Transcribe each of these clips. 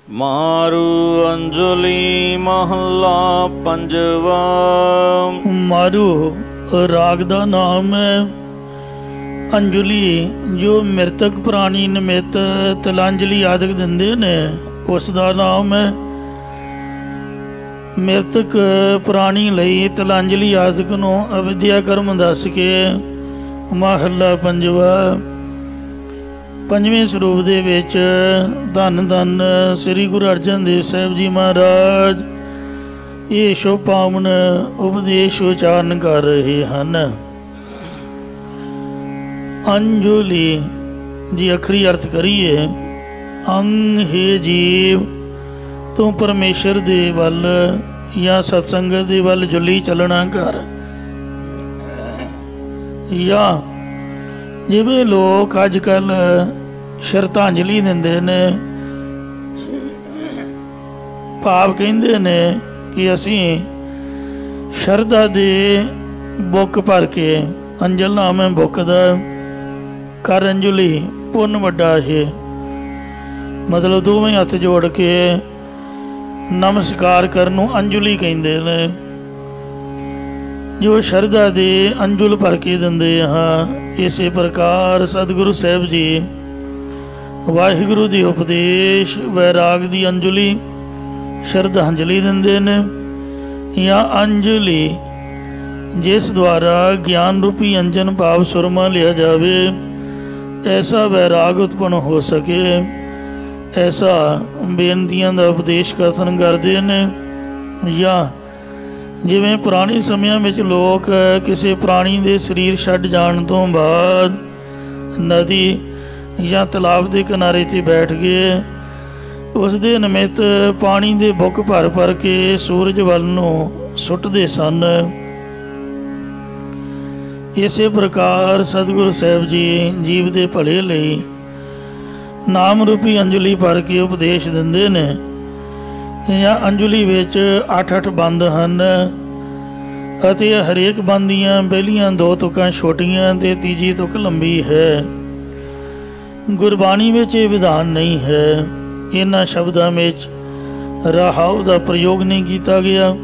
मारू अंजलि महला पंजवा। मारू राग दा नाम है। अंजलि जो मृतक प्राणी निमित्त तिलांजलि आदि दिंदे ने उस दा नाम है। मृतक प्राणी लई तिलांजलि आदि नूं अविद्या कर्म दस के महला पंजवा। पंजवें ਸਰੂਪ ਦੇ ਵਿੱਚ ਧੰਨ ਧੰਨ ਸ੍ਰੀ ਗੁਰੂ ਅਰਜਨ ਦੇਵ ਸਾਹਿਬ ਜੀ ਮਹਾਰਾਜ ਇਹ ਸ਼ੁਭ ਪਾਵਨ ਉਪਦੇਸ਼ ਉਚਾਰਨ ਕਰ ਰਹੇ ਹਨ। ਅੰਜੁਲੀ ਜੀ ਅਖਰੀ ਅਰਥ ਕਰੀਏ, ਅੰਗ ਹੈ ਜੀਵ ਤੂੰ ਪਰਮੇਸ਼ਰ ਦੇ ਵੱਲ ਜਾਂ ਸਤਸੰਗਤ ਦੇ ਵੱਲ ਜੁਲੀ ਚੱਲਣਾ ਕਰ। ਜਾਂ ਜਿਵੇਂ ਲੋਕ ਅੱਜ ਕੱਲ੍ਹ ਸ਼ਰਧਾਂਜਲੀ ਦਿੰਦੇ ਨੇ, ਭਾਵ ਕਹਿੰਦੇ ਨੇ ਕਿ ਅਸੀਂ ਸ਼ਰਧਾ ਦੇ ਬੁੱਕ ਭਰ ਕੇ, ਅੰਜਲ ਨਾਮ ਹੈ ਬੁੱਕ ਦਾ, ਕਰ ਅੰਜਲੀ ਪੁੰਨ ਵੱਡਾ ਹੈ। ਮਤਲਬ ਦੋਵੇਂ ਹੱਥ ਜੋੜ ਕੇ ਨਮਸਕਾਰ ਕਰਨ ਨੂੰ ਅੰਜਲੀ ਕਹਿੰਦੇ ਨੇ। ਜੋ ਸ਼ਰਧਾ ਦੇ ਅੰਜੁਲ ਭਰ ਕੇ ਦਿੰਦੇ ਹਾਂ, ਇਸੇ ਪ੍ਰਕਾਰ ਸਤਿਗੁਰੂ ਸਾਹਿਬ ਜੀ ਵਾਹਿਗੁਰੂ ਦੀ ਉਪਦੇਸ਼ ਵੈਰਾਗ ਦੀ ਅੰਜਲੀ ਸ਼ਰਧਾਂਜਲੀ ਦਿੰਦੇ ਨੇ। ਜਾਂ ਅੰਜਲੀ ਜਿਸ ਦੁਆਰਾ ਗਿਆਨ ਰੂਪੀ ਅੰਜਨ ਭਾਵ ਸੁਰਮਾ ਲਿਆ ਜਾਵੇ, ਐਸਾ ਵੈਰਾਗ ਉਤਪੰਨ ਹੋ ਸਕੇ, ਐਸਾ ਬੇਨਤੀਆਂ ਦਾ ਉਪਦੇਸ਼ ਕਥਨ ਕਰਦੇ ਨੇ। ਜਾਂ ਜਿਵੇਂ ਪੁਰਾਣੇ ਸਮਿਆਂ ਵਿੱਚ ਲੋਕ ਕਿਸੇ ਪ੍ਰਾਣੀ ਦੇ ਸਰੀਰ ਛੱਡ ਜਾਣ ਤੋਂ ਬਾਅਦ ਨਦੀ ਜਾਂ ਤਲਾਬ ਦੇ ਕਿਨਾਰੇ 'ਤੇ ਬੈਠ ਗਏ, ਉਸ ਦੇ ਨਿਮਿਤ ਪਾਣੀ ਦੇ ਬੁੱਕ ਭਰ ਭਰ ਕੇ ਸੂਰਜ ਵੱਲ ਨੂੰ ਸੁੱਟਦੇ ਸਨ। ਇਸੇ ਪ੍ਰਕਾਰ ਸਤਿਗੁਰੂ ਸਾਹਿਬ ਜੀ ਜੀਵ ਦੇ ਭਲੇ ਲਈ ਨਾਮ ਰੂਪੀ ਅੰਜਲੀ ਭਰ ਕੇ ਉਪਦੇਸ਼ ਦਿੰਦੇ ਨੇ। ਜਾਂ ਅੰਜਲੀ ਵਿੱਚ 8-8 ਬੰਦ ਹਨ ਅਤੇ ਹਰੇਕ ਬੰਦ ਦੀਆਂ ਪਹਿਲੀਆਂ 2 ਤੁਕਾਂ ਛੋਟੀਆਂ ਅਤੇ ਤੀਜੀ ਤੁਕ ਲੰਬੀ ਹੈ। ਗੁਰਬਾਣੀ ਵਿੱਚ ਇਹ ਵਿਧਾਨ ਨਹੀਂ ਹੈ। ਇਹਨਾਂ ਸ਼ਬਦਾਂ ਵਿੱਚ ਰਹਾਉ ਦਾ ਪ੍ਰਯੋਗ ਨਹੀਂ ਕੀਤਾ ਗਿਆ।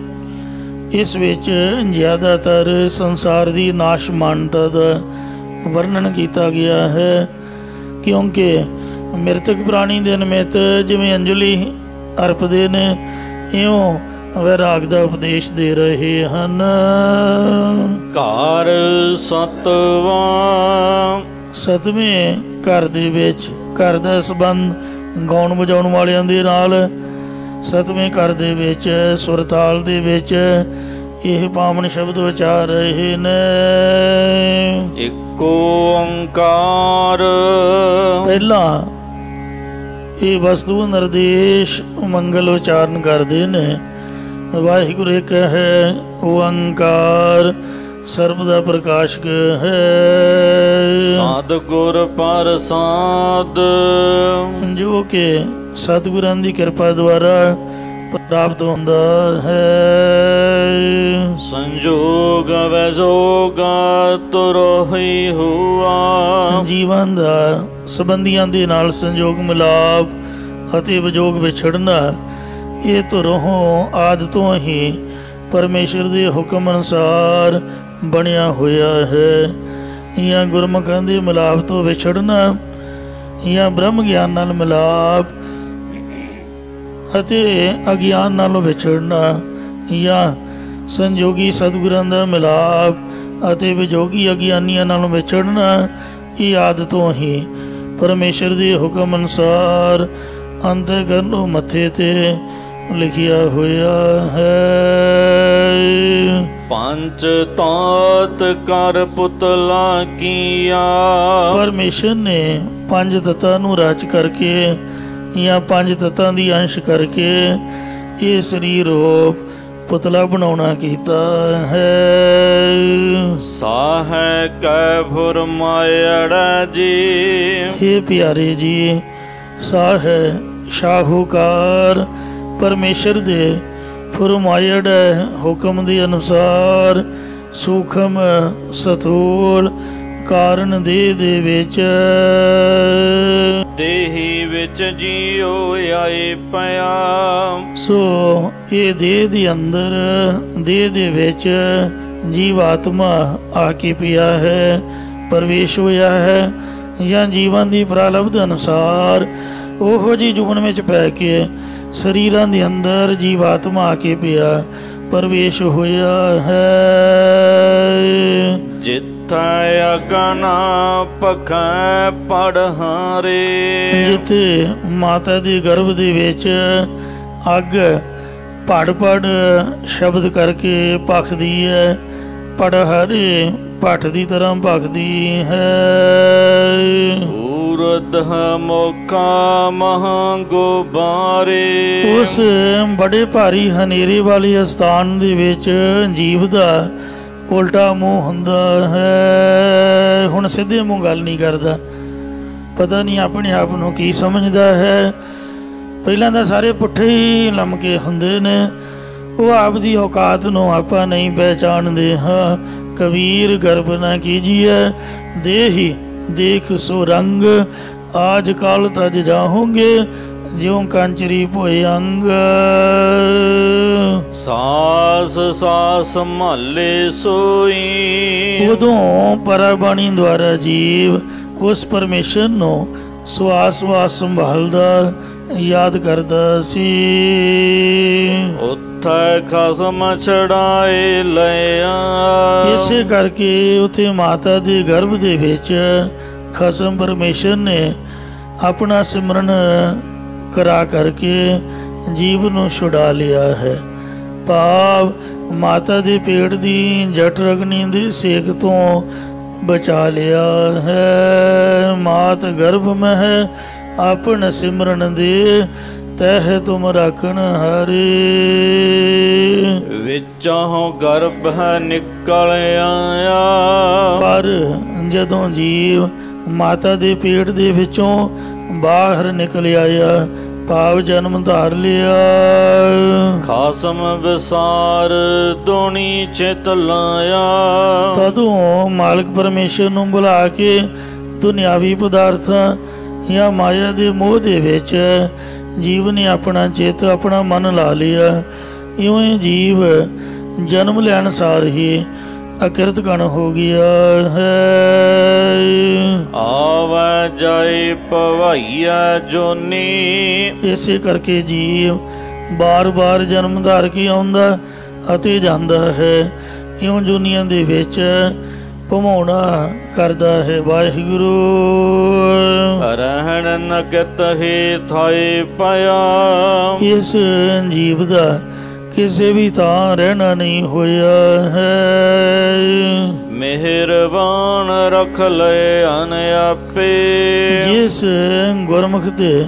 ਇਸ ਵਿੱਚ ਜ਼ਿਆਦਾਤਰ ਸੰਸਾਰ ਦੀ ਨਾਸ਼ਮਾਨਤਾ ਦਾ ਵਰਣਨ ਕੀਤਾ ਗਿਆ ਹੈ, ਕਿਉਂਕਿ ਮ੍ਰਿਤਕ ਪ੍ਰਾਣੀ ਦੇ ਨਿਮਿਤ ਜਿਵੇਂ ਅੰਜਲੀ ਅਰਪਦੇ ਨੇ, ਇਉਂ ਵੈਰਾਗ ਦਾ ਉਪਦੇਸ਼ ਦੇ ਰਹੇ ਹਨ। ਘਰ ਸਤਵਾਂ। ਸਤਵੇਂ ਘਰ ਦੇ ਵਿੱਚ, ਘਰ ਦਾ ਸੰਬੰਧ ਗਾਉਣ ਵਜਾਉਣ ਵਾਲਿਆਂ ਦੇ ਨਾਲ। ਸਤਵੇਂ ਘਰ ਦੇ ਵਿੱਚ ਸੁਰਤਾਲ ਦੇ ਵਿੱਚ ਇਹ ਪਾਵਨ ਸ਼ਬਦ ਉਚਾਰ ਰਹੇ ਨੇ। ਇੱਕੋ ਓੰਕਾਰ। ਪਹਿਲਾਂ ਇਹ ਵਸਤੂ ਨਿਰਦੇਸ਼ ਮੰਗਲ ਉਚਾਰਨ ਕਰਦੇ ਨੇ। ਵਾਹਿਗੁਰੂ ਇੱਕ ਹੈ ਓੰਕਾਰ, ਸਰਬ ਦਾ ਪ੍ਰਕਾਸ਼ਕ ਹੈ। ਸਤਿਗੁਰ ਪ੍ਰਸਾਦ। ਜੋ ਕਿ ਸਤਿਗੁਰਾਂ ਦੀ ਕਿਰਪਾ ਦੁਆਰਾ ਪ੍ਰਾਪਤ ਹੁੰਦਾ ਹੈ। ਸੰਜੋਗ ਵੈਜੋਗ ਤੁਰੋਹੀ ਹੁਆ। ਜੀਵਨ ਦਾ ਸੰਬੰਧੀਆਂ ਦੇ ਨਾਲ ਸੰਜੋਗ ਮਿਲਾਪ ਅਤੇ ਵਿਜੋਗ ਵਿਛੜਨਾ, ਇਹ ਧੁਰੋਂ ਆਦਿ ਤੋਂ ਹੀ ਪਰਮੇਸ਼ਰ ਦੇ ਹੁਕਮ ਅਨੁਸਾਰ ਬਣਿਆ ਹੋਇਆ ਹੈ। ਜਾਂ ਗੁਰਮੁਖਾਂ ਦੇ ਮਿਲਾਪ ਤੋਂ ਵਿਛੜਨਾ, ਜਾਂ ਬ੍ਰਹਮ ਗਿਆਨ ਨਾਲ ਮਿਲਾਪ ਅਤੇ ਅਗਿਆਨ ਨਾਲੋਂ ਵਿਛੜਨਾ, ਜਾਂ ਸੰਜੋਗੀ ਸਤਿਗੁਰਾਂ ਦਾ ਮਿਲਾਪ ਅਤੇ ਵਿਜੋਗੀ ਅਗਿਆਨੀਆਂ ਨਾਲੋਂ ਵਿਛੜਨਾ, ਇਹ ਆਦਿ ਤੋਂ ਹੀ ਪਰਮੇਸ਼ਰ ਦੇ ਹੁਕਮ ਅਨੁਸਾਰ ਅੰਤਿਕਰਨ ਮੱਥੇ 'ਤੇ ਲਿਖਿਆ ਹੋਇਆ ਹੈ। ਪੰਜ ਤਤ ਕਰ ਪੁਤਲਾ ਕੀਆ। ਪਰਮੇਸ਼ਰ ਨੇ 5 ਤੱਤਾਂ ਨੂੰ ਰਚ ਕਰਕੇ ਜਾਂ 5 ਤੱਤਾਂ ਦੀ ਅੰਸ਼ ਕਰਕੇ ਇਹ ਸਰੀਰ ਰੂਪ ਪੁਤਲਾ ਬਣਾਉਣਾ ਕੀਤਾ ਹੈ। ਸਾਹੈ ਕੈ ਫੁਰਮਾਇੜਾ ਜੀ। ਇਹ ਪਿਆਰੇ ਜੀ, ਸਾਹੈ ਸ਼ਾਹੂਕਾਰ ਪਰਮੇਸ਼ਰ ਦੇ ਫੁਰਮਾਇੜ ਹੁਕਮ ਦੇ ਅਨੁਸਾਰ ਸੂਖਮ ਸਥੂਲ ਕਾਰਨ ਦੇਹ ਦੇ ਵਿੱਚ ਦੇਹੀ ਵਿੱਚ ਜੀਉ ਆਏ ਪਿਆ। ਸੋ ਇਹ ਦੇਹ ਦੇ ਅੰਦਰ, ਦੇਹ ਦੇ ਵਿੱਚ ਜੀਵ ਆਤਮਾ ਆ ਕੇ ਪਿਆ ਹੈ, ਪ੍ਰਵੇਸ਼ ਹੋਇਆ ਹੈ, ਜਾਂ ਜੀਵਨ ਦੀ ਪ੍ਰਾਲਬਧ ਅਨੁਸਾਰ ਉਹੋ ਜਿਹੀ ਜੁਗਨ ਵਿੱਚ ਪੈ ਕੇ ਸਰੀਰਾਂ ਦੇ ਅੰਦਰ ਜੀਵ ਆਤਮਾ ਆ ਕੇ ਪਿਆ, ਪ੍ਰਵੇਸ਼ ਹੋਇਆ ਹੈ। ਜਿੱਥੈ ਅਗਨਾ ਪਖੈ ਪੜਹਾਰੇ। ਜਿੱਥੇ ਮਾਤਾ ਦੇ ਗਰਭ ਦੇ ਵਿੱਚ ਅੱਗ ਪੜ ਸ਼ਬਦ ਕਰਕੇ ਭਖਦੀ ਹੈ, ਪੜਹਾਰੇ ਭੱਠ ਦੀ ਤਰ੍ਹਾਂ ਭਖਦੀ ਹੈ। ਊਰਧ ਮੋਕਾ ਮਹਾਂ ਗੁਬਾਰੇ। ਉਸ ਬੜੇ ਭਾਰੀ ਹਨੇਰੇ ਵਾਲੇ ਸਥਾਨ ਦੇ ਵਿੱਚ ਜੀਵ ਦਾ ਉਲਟਾ ਮੂੰਹ ਹੁੰਦਾ ਹੈ। ਹੁਣ ਸਿੱਧੇ ਮੂੰਹ ਗੱਲ ਨਹੀਂ ਕਰਦਾ, ਪਤਾ ਨਹੀਂ ਆਪਣੇ ਆਪ ਨੂੰ ਕੀ ਸਮਝਦਾ ਹੈ। ਪਹਿਲਾਂ ਤਾਂ ਸਾਰੇ ਪੁੱਠੇ ਹੀ ਲਮਕੇ ਹੁੰਦੇ ਨੇ, ਉਹ ਆਪ ਦੀ ਔਕਾਤ ਨੂੰ ਆਪਾਂ ਨਹੀਂ ਪਹਿਚਾਣਦੇ ਹਾਂ। ਕਬੀਰ ਗਰਬ ਨਾ ਕੀਜੀਏ ਦੇਹੀ ਦੇਖ ਸੋ ਰੰਗ, ਆਜ ਕਾਲ ਤਜ ਜਾਹੋਗੇ ਜਿਉ ਕੰਚਰੀ ਭੋਏ ਅੰਗ। ਸਾਸ ਸਾਸ ਸੰਭਾਲੇ ਸੋਈ। ਉਦੋਂ ਪਰਬਾਣੀ ਦੁਆਰਾ ਜੀਵ ਉਸ ਪਰਮੇਸ਼ਰ ਨੂੰ ਸਵਾਸ ਸਵਾਸ ਸੰਭਾਲਦਾ, ਯਾਦ ਕਰਦਾ ਸੀ। ਉੱਥੇ ਖਸਮ ਛੜਾਏ ਲਿਆ। ਇਸੇ ਕਰਕੇ ਉਥੇ ਮਾਤਾ ਦੇ ਗਰਭ ਦੇ ਵਿੱਚ ਖਸਮ ਪਰਮੇਸ਼ਰ ਨੇ ਆਪਣਾ ਸਿਮਰਨ ਕਰਾ ਕਰਕੇ ਜੀਵ ਨੂੰ ਛੁਡਾ ਲਿਆ ਹੈ। ਭਾਵ ਮਾਤਾ ਦੇ ਪੇਟ ਦੀ ਜਠ ਰਗਨੀ ਦੇ ਸੇਕ ਤੋਂ ਬਚਾ ਲਿਆ ਹੈ। ਮਾਤ ਗਰਭ ਮਹਿ ਆਪਨ ਸਿਮਰਨ ਦੇ ਤਹਿ ਤੁਮ ਰਾਖਣ ਹਰੇ। ਵਿੱਚੋਂ ਗਰਭ ਨਿਕਲ ਆਇਆ। ਪਰ ਜਦੋਂ ਜੀਵ ਮਾਤਾ ਦੇ ਪੇਟ ਦੇ ਵਿੱਚੋਂ ਬਾਹਰ ਨਿਕਲ ਆਇਆ, ਭਾਵ ਜਨਮ ਧਾਰ ਲਿਆ, ਖਾਸਮ ਵਿਸਾਰ ਦੋਣੀ ਚਿਤ ਲਾਇਆ। ਤਦੋਂ ਮਾਲਕ ਪਰਮੇਸ਼ਰ ਨੂੰ ਬੁਲਾ ਕੇ ਦੁਨਿਆਵੀ ਪਦਾਰਥਾਂ ਜਾਂ ਮਾਇਆ ਦੇ ਮੋਹ ਦੇ ਵਿੱਚ ਜੀਵ ਨੇ ਆਪਣਾ ਚਿੱਤ, ਆਪਣਾ ਮਨ ਲਾ ਲਿਆ। ਇਉਂ ਹੀ ਜੀਵ ਜਨਮ ਲੈਣ ਸਾਰ ਹੀ ਅਕਿਰਤ ਕਣ ਹੋ ਗਿਆ ਹੈ। ਆਵੈ ਜਾਏ ਭਵਾਈਆ ਜੋਨੀ। ਇਸੇ ਕਰਕੇ ਜੀਵ ਬਾਰ-ਬਾਰ ਜਨਮ ਧਾਰ ਕੇ ਆਉਂਦਾ ਅਤੇ ਜਾਂਦਾ ਹੈ। ਇਉਂ ਜੁਨੀਆਂ ਦੇ ਵਿੱਚ ਭਵਾਉਣਾ ਕਰਦਾ ਹੈ ਵਾਹਿਗੁਰੂ। ਰਹਿਣ ਨਕਤ ਹੀ ਥਾਏ ਪਾਇਆ। ਇਸ ਜੀਵ ਦਾ ਕਿਸੇ ਵੀ ਥਾਂ ਰਹਿਣਾ ਨਹੀਂ ਹੋਇਆ ਹੈ। ਮਿਹਰਬਾਨ ਰਖ ਲਏ ਅਨ ਆਪੇ। ਜਿਸ ਗੁਰਮੁਖ ਦੇ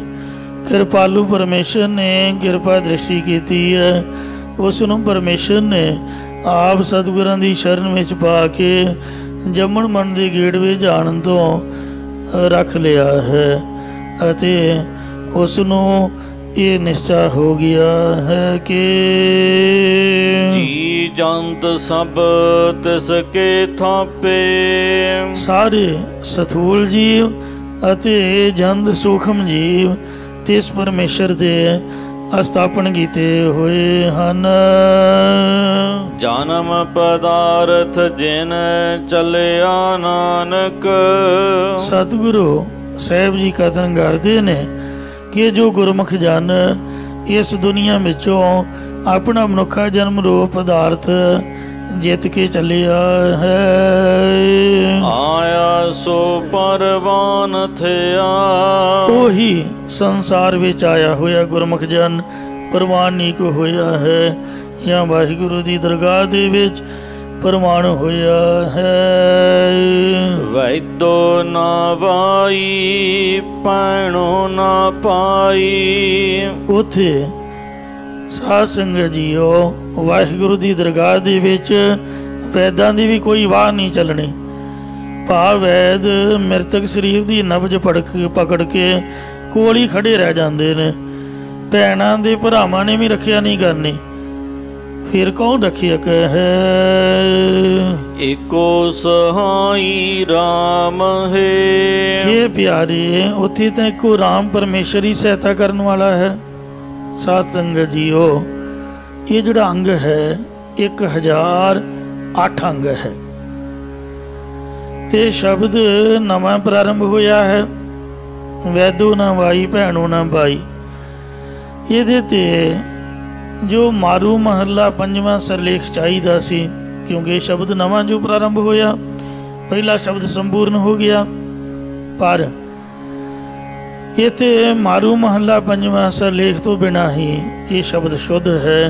ਕਿਰਪਾਲੂ ਪਰਮੇਸ਼ਰ ਨੇ ਕਿਰਪਾ ਦ੍ਰਿਸ਼ਟੀ ਕੀਤੀ ਹੈ, ਉਸ ਨੂੰ ਪਰਮੇਸ਼ਰ ਨੇ ਆਪ ਸਤਿਗੁਰਾਂ ਦੀ ਸ਼ਰਨ ਵਿੱਚ ਪਾ ਕੇ ਜੰਮਣ ਮਨ ਦੇ ਗੇੜਵੇ ਜਾਣ ਤੋਂ ਰੱਖ ਲਿਆ ਹੈ ਅਤੇ ਉਸ ਨੂੰ ਇਹ ਨਿਸ਼ਚਾ ਹੋ ਗਿਆ ਹੈ ਕਿ ਜੀ ਜੰਤ ਸਭ ਤਿਸ ਕੇ ਥਾਪੇ। ਸਾਰੇ ਸਥੂਲ ਜੀਵ ਅਤੇ ਜੰਦ ਸੂਖਮ ਜੀਵ ਤਿਸ ਪਰਮੇਸ਼ਰ ਦੇ ਅਸਥਾਪਨ ਕੀਤੇ ਹੋਏ ਹਨ। ਜਨਮ ਪਦਾਰਥ ਜਿਨ ਚੱਲਿਆ ਨਾਨਕ। ਸਤਿਗੁਰੂ ਸਾਹਿਬ ਜੀ ਕਥਨ ਕਰਦੇ ਨੇ ਕਿ ਜੋ ਗੁਰਮੁਖ ਜਨ ਇਸ ਦੁਨੀਆ ਵਿੱਚੋਂ ਆਪਣਾ ਮਨੁੱਖਾ ਜਨਮ ਰੂਪ ਪਦਾਰਥ ਜਿੱਤ ਕੇ ਚੱਲਿਆ ਹੈ, ਆਇਆ ਸੋ ਪਰਵਾਨ ਥਿਆ। ਉਹੀ ਸੰਸਾਰ ਵਿੱਚ ਆਇਆ ਹੋਇਆ ਗੁਰਮੁਖ ਜਨ ਪ੍ਰਵਾਨਿਕ ਹੋਇਆ ਹੈ ਜਾਂ ਵਾਹਿਗੁਰੂ ਦੀ ਦਰਗਾਹ ਦੇ ਵਿੱਚ ਪ੍ਰਮਾਣ ਹੋਇਆ ਹੈ। ਵੈਦੋ ਨਾ ਵਾਈ ਪੈਣੋ ਨਾ ਪਾਈ। ਉਥੇ ਸਾਧ ਸੰਗਤ ਜੀਓ ਵਾਹਿਗੁਰੂ ਦੀ ਦਰਗਾਹ ਦੇ ਵਿੱਚ ਵੈਦਾਂ ਦੀ ਵੀ ਕੋਈ ਵਾਹ ਨਹੀਂ ਚੱਲਣੀ। ਭਾਵ ਵੈਦ ਮ੍ਰਿਤਕ ਸਰੀਰ ਦੀ ਨਬਜ ਪਕੜ ਕੇ ਕੋਲ ਹੀ ਖੜੇ ਰਹਿ ਜਾਂਦੇ ਨੇ। ਭੈਣਾਂ ਦੇ ਭਰਾਵਾਂ ਨੇ ਵੀ ਰੱਖਿਆ ਨਹੀਂ ਕਰਨੀ। फिर कौन रखियक है। एको सहाई राम है। ये प्यारे उत्थे तो एको राम परमेश्वर ही सहायता करने वाला है। सात संगत जीओ, ये जोड़ा अंग है 1008 अंग है ते शब्द नवा प्रारंभ होया है। वैदो ना वाई भैणो ना बाई, ये ते जो मारू महला पंजवां सरलेख चाहिदा सी, क्योंकि शब्द नवा जो प्रारंभ होया, पहला शब्द संपूर्ण हो गया। पर इत्थे मारू महला पंजवां सरलेख तो बिना ही ये शब्द शुद्ध है,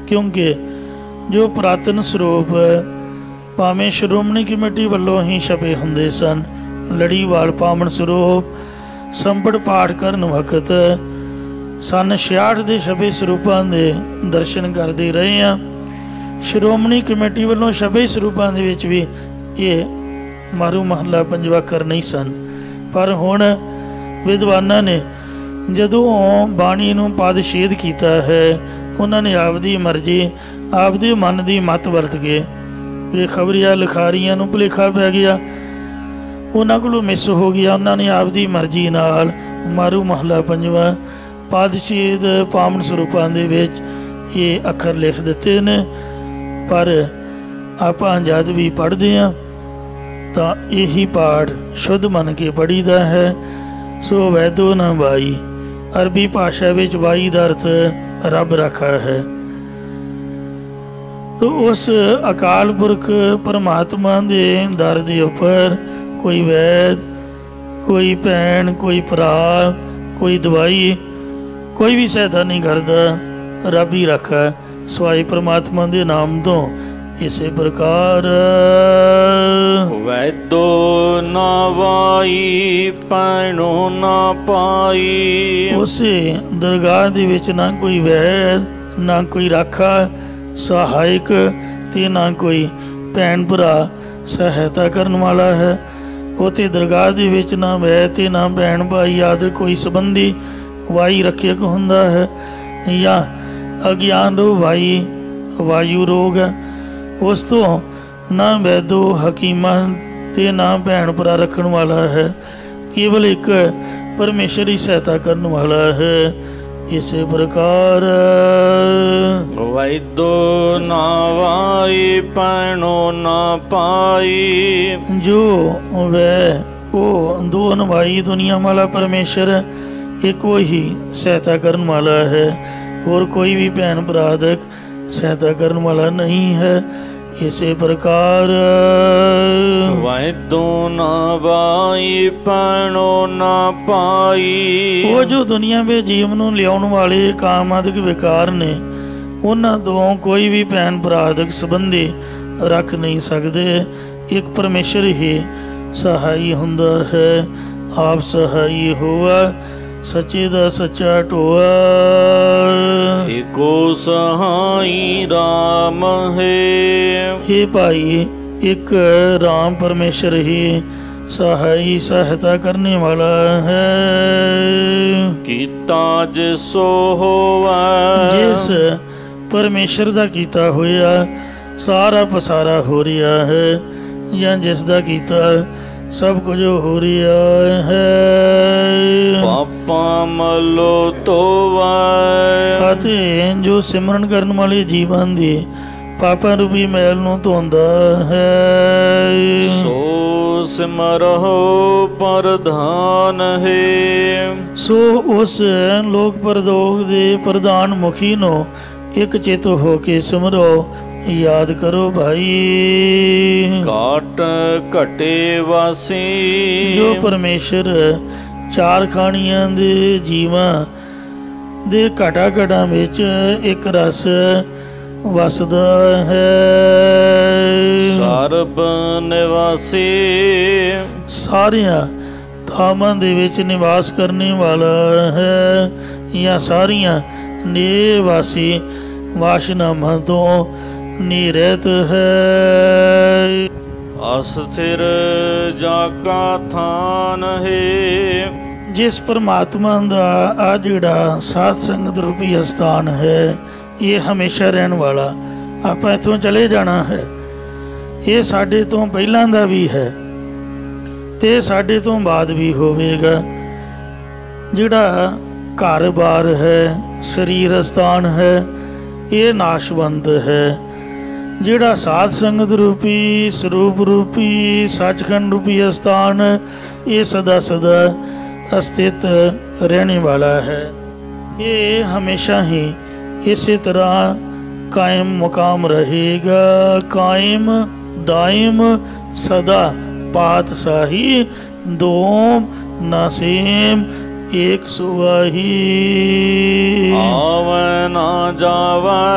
क्योंकि जो पुरातन सरूप भावें श्रोमणी कमेटी वालों ही छपे हुंदे सन। लड़ीवाल पावन सरूप संपड़ पाठ करन वक्त सन 66 के छपे सरूपों के दर्शन करते रहे हैं। श्रोमणी कमेटी वालों छपे सरूपों के विच भी ये मारू महला पंजवा कर नहीं सन, पर हुण विद्वानां ने जदों बाणी नूं पदछेद किया है, उन्होंने आपदी मर्जी आपदे मन की मत वरत के ये खबरिया लिखारियां नूं भुलेखा पै गया, उन्हां कोलों मिस हो गया। उन्होंने आपदी मर्जी नाल मारू महला पंजवा पदछेद पावन सरूपों दे विच ये अखर लिख दिते ने। पर आपां जद भी पढ़ते हैं तो यही पाठ शुद्ध मन के पढ़ीदा है। सो वैदो ना बाई, अरबी भाषा विच बाई दा अर्थ रब रखा है। तो उस अकाल पुरख परमात्मा दे दर दे उपर कोई वैद, कोई भैन, कोई भरा, कोई दवाई, कोई भी सहायता नहीं करता, रब ही रखा सवाई परमात्मा के नाम तो। इसे प्रकार वैदो ना वाई पैणो ना पाई, उसे दरगाह दे विच ना कोई वैद, ना कोई राखा सहायक, ते ना कोई भैन भरा सहायता करने वाला है। उते दरगाह दे विच ना वैद ते ना भैन भाई आदि कोई संबंधी वाई रखियक हुंदा है, या अज्ञान रो वाई वायु रोग है। उस तो ना वैदो हकीमा ते ना भैन भरा रखने वाला है, केवल एक परमेश्वर ही सहायता करने वाला है। इसे प्रकार वैदो ना वाई पैणो ना पाई, जो वह वो दो नवाई दुनिया वाला परमेश्वर एक ही सहायता करने वाला है, और कोई भी भैन भरादक सहायता करने वाला नहीं है। इसे प्रकार वैदो ना वाई पैणो ना पाई, वो जो दुनिया में जीवन नूं लियाउण वाले काम आदि विकार ने, उन्हां तों कोई भी भैन भरादक संबंधी रख नहीं सकते। एक परमेश्वर ही सहाई हुंदा है। आप सहाई होआ सच्चे दा सच्चा टोआ, एको सहाई राम है। हे भाई, एक राम परमेश्वर ही सहाई सहायता करने वाला है। कीता जिसो होवा, जिस परमेश्वर दा कीता होया सारा पसारा हो रहा है, या जिस दा कीता सब कुछ हो रहा है। पापा मलो तोवा, अते जो सिमरन करने वाले जीवन दी पापा रूपी मैल नूं धोंदा है। सो सिमरहो प्रधान है, सो उस लोक परलोक दे प्रधान मुखी नो एक चित हो के सिमरो, याद करो भाई। काट घटे वासी, जो परमेश्वर चार खानियां दे जीवां दे घटा घटा विच एक रस वसदा है। सर्ब निवासी, सारियां थावां दे विच निवास करने वाला है, या सारियां निवासी वासनावां तो निरत है। अस्थिर जाका थान है, जिस परमात्मा दा आ जिहड़ा साध संगत रूपी स्थान है, ਇਹ ਹਮੇਸ਼ਾ ਰਹਿਣ ਵਾਲਾ, ਆਪਾਂ ਇੱਥੋਂ ਚਲੇ ਜਾਣਾ ਹੈ। ਇਹ ਸਾਡੇ ਤੋਂ ਪਹਿਲਾਂ ਦਾ ਵੀ ਹੈ ਤੇ ਸਾਡੇ ਤੋਂ ਬਾਅਦ ਵੀ ਹੋਵੇਗਾ। ਜਿਹੜਾ ਘਰ-ਬਾਰ ਹੈ, ਸਰੀਰ ਅਸਥਾਨ ਹੈ, ਇਹ ਨਾਸ਼ਵੰਤ ਹੈ। ਜਿਹੜਾ ਸਾਧ ਸੰਗਤ ਰੂਪੀ, ਸਰੂਪ ਰੂਪੀ, ਸੱਚਖੰਡ ਰੂਪੀ ਅਸਥਾਨ, ਇਹ ਸਦਾ ਸਦਾ ਅਸਥਿਤ ਰਹਿਣੇ ਵਾਲਾ ਹੈ। ਇਹ ਹਮੇਸ਼ਾ ਹੀ ਇਸੇ ਤਰ੍ਹਾਂ ਕਾਇਮ ਮੁਕਾਮ ਰਹੇਗਾ। ਕਾਇਮ दायम सदा पातशाही, दोम न सेम एक सुवाही। आवे ना जावे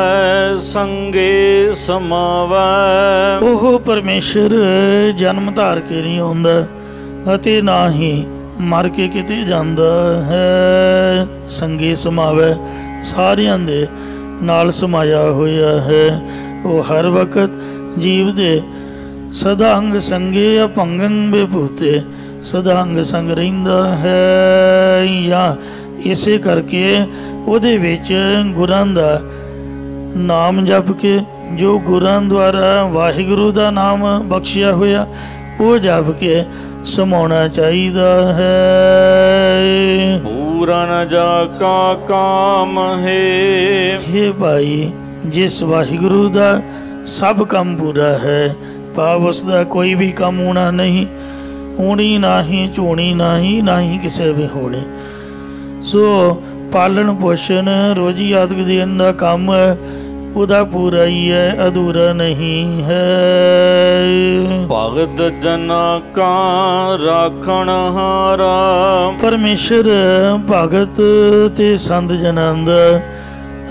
संगे समावे। ਉਹ ਪਰਮੇਸ਼ਰ ਜਨਮ ਧਾਰ ਕੇ ਨਹੀਂ ਆਉਂਦਾ ਅਤੇ ਨਾ ਹੀ ਮਰ ਕੇ ਕਿਤੇ ਜਾਂਦਾ ਹੈ। ਸੰਗੇ ਸਮਾਵੇ, ਸਾਰਿਆਂ ਦੇ ਨਾਲ ਸਮਾਇਆ ਹੋਇਆ ਹੈ। ਉਹ ਹਰ ਵਕਤ ਜੀਵ ਦੇ ਸਦਾ ਅੰਗ ਸੰਗੇ ਅਭੰਗੰ ਵਿਭੂਤੇ, ਸਦਾ ਅੰਗ ਸੰਗ ਰਹਿੰਦਾ ਹੈ। ਜਾਂ ਇਸੇ ਕਰਕੇ ਉਹਦੇ ਵਿੱਚ ਗੁਰਾਂ ਦਾ ਨਾਮ ਜਪ ਕੇ, ਜੋ ਗੁਰਾਂ ਦੁਆਰਾ ਵਾਹਿਗੁਰੂ ਦਾ ਨਾਮ ਬਖਸ਼ਿਆ ਹੋਇਆ, ਉਹ ਜਪ ਕੇ ਸਮਾਉਣਾ ਚਾਹੀਦਾ ਹੈ। ਪੂਰਨ ਜਾ ਕਾ ਕਾਮ ਹੈ। हे ਭਾਈ, ਜਿਸ ਵਾਹਿਗੁਰੂ ਦਾ ਸਭ ਕੰਮ ਪੂਰਾ ਹੈ, ਭਾਵ ਉਸ ਦਾ ਕੋਈ ਵੀ ਕੰਮ ਹੋਣਾ ਨਹੀਂ, ਹੋਣੀ ਨਹੀਂ, ਝੋਣੀ ਨਹੀਂ, ਨਾ ਹੀ ਕਿਸੇ ਵੀ ਹੋਣੀ। ਸੋ ਪਾਲਣ ਪੋਸ਼ਣ ਰੋਜੀ ਆਦਿਕ ਦੇਣ ਦਾ ਕੰਮ ਉਹਦਾ ਪੂਰਾ ਹੀ ਹੈ, ਅਧੂਰਾ ਨਹੀਂ ਹੈ। ਭਗਤ ਜਨਾ ਕਾ ਰਾਖਣ ਹਾਰਾ। ਪਰਮੇਸ਼ਰ ਭਗਤ ਤੇ ਸੰਤ ਜਨਾਂ ਦਾ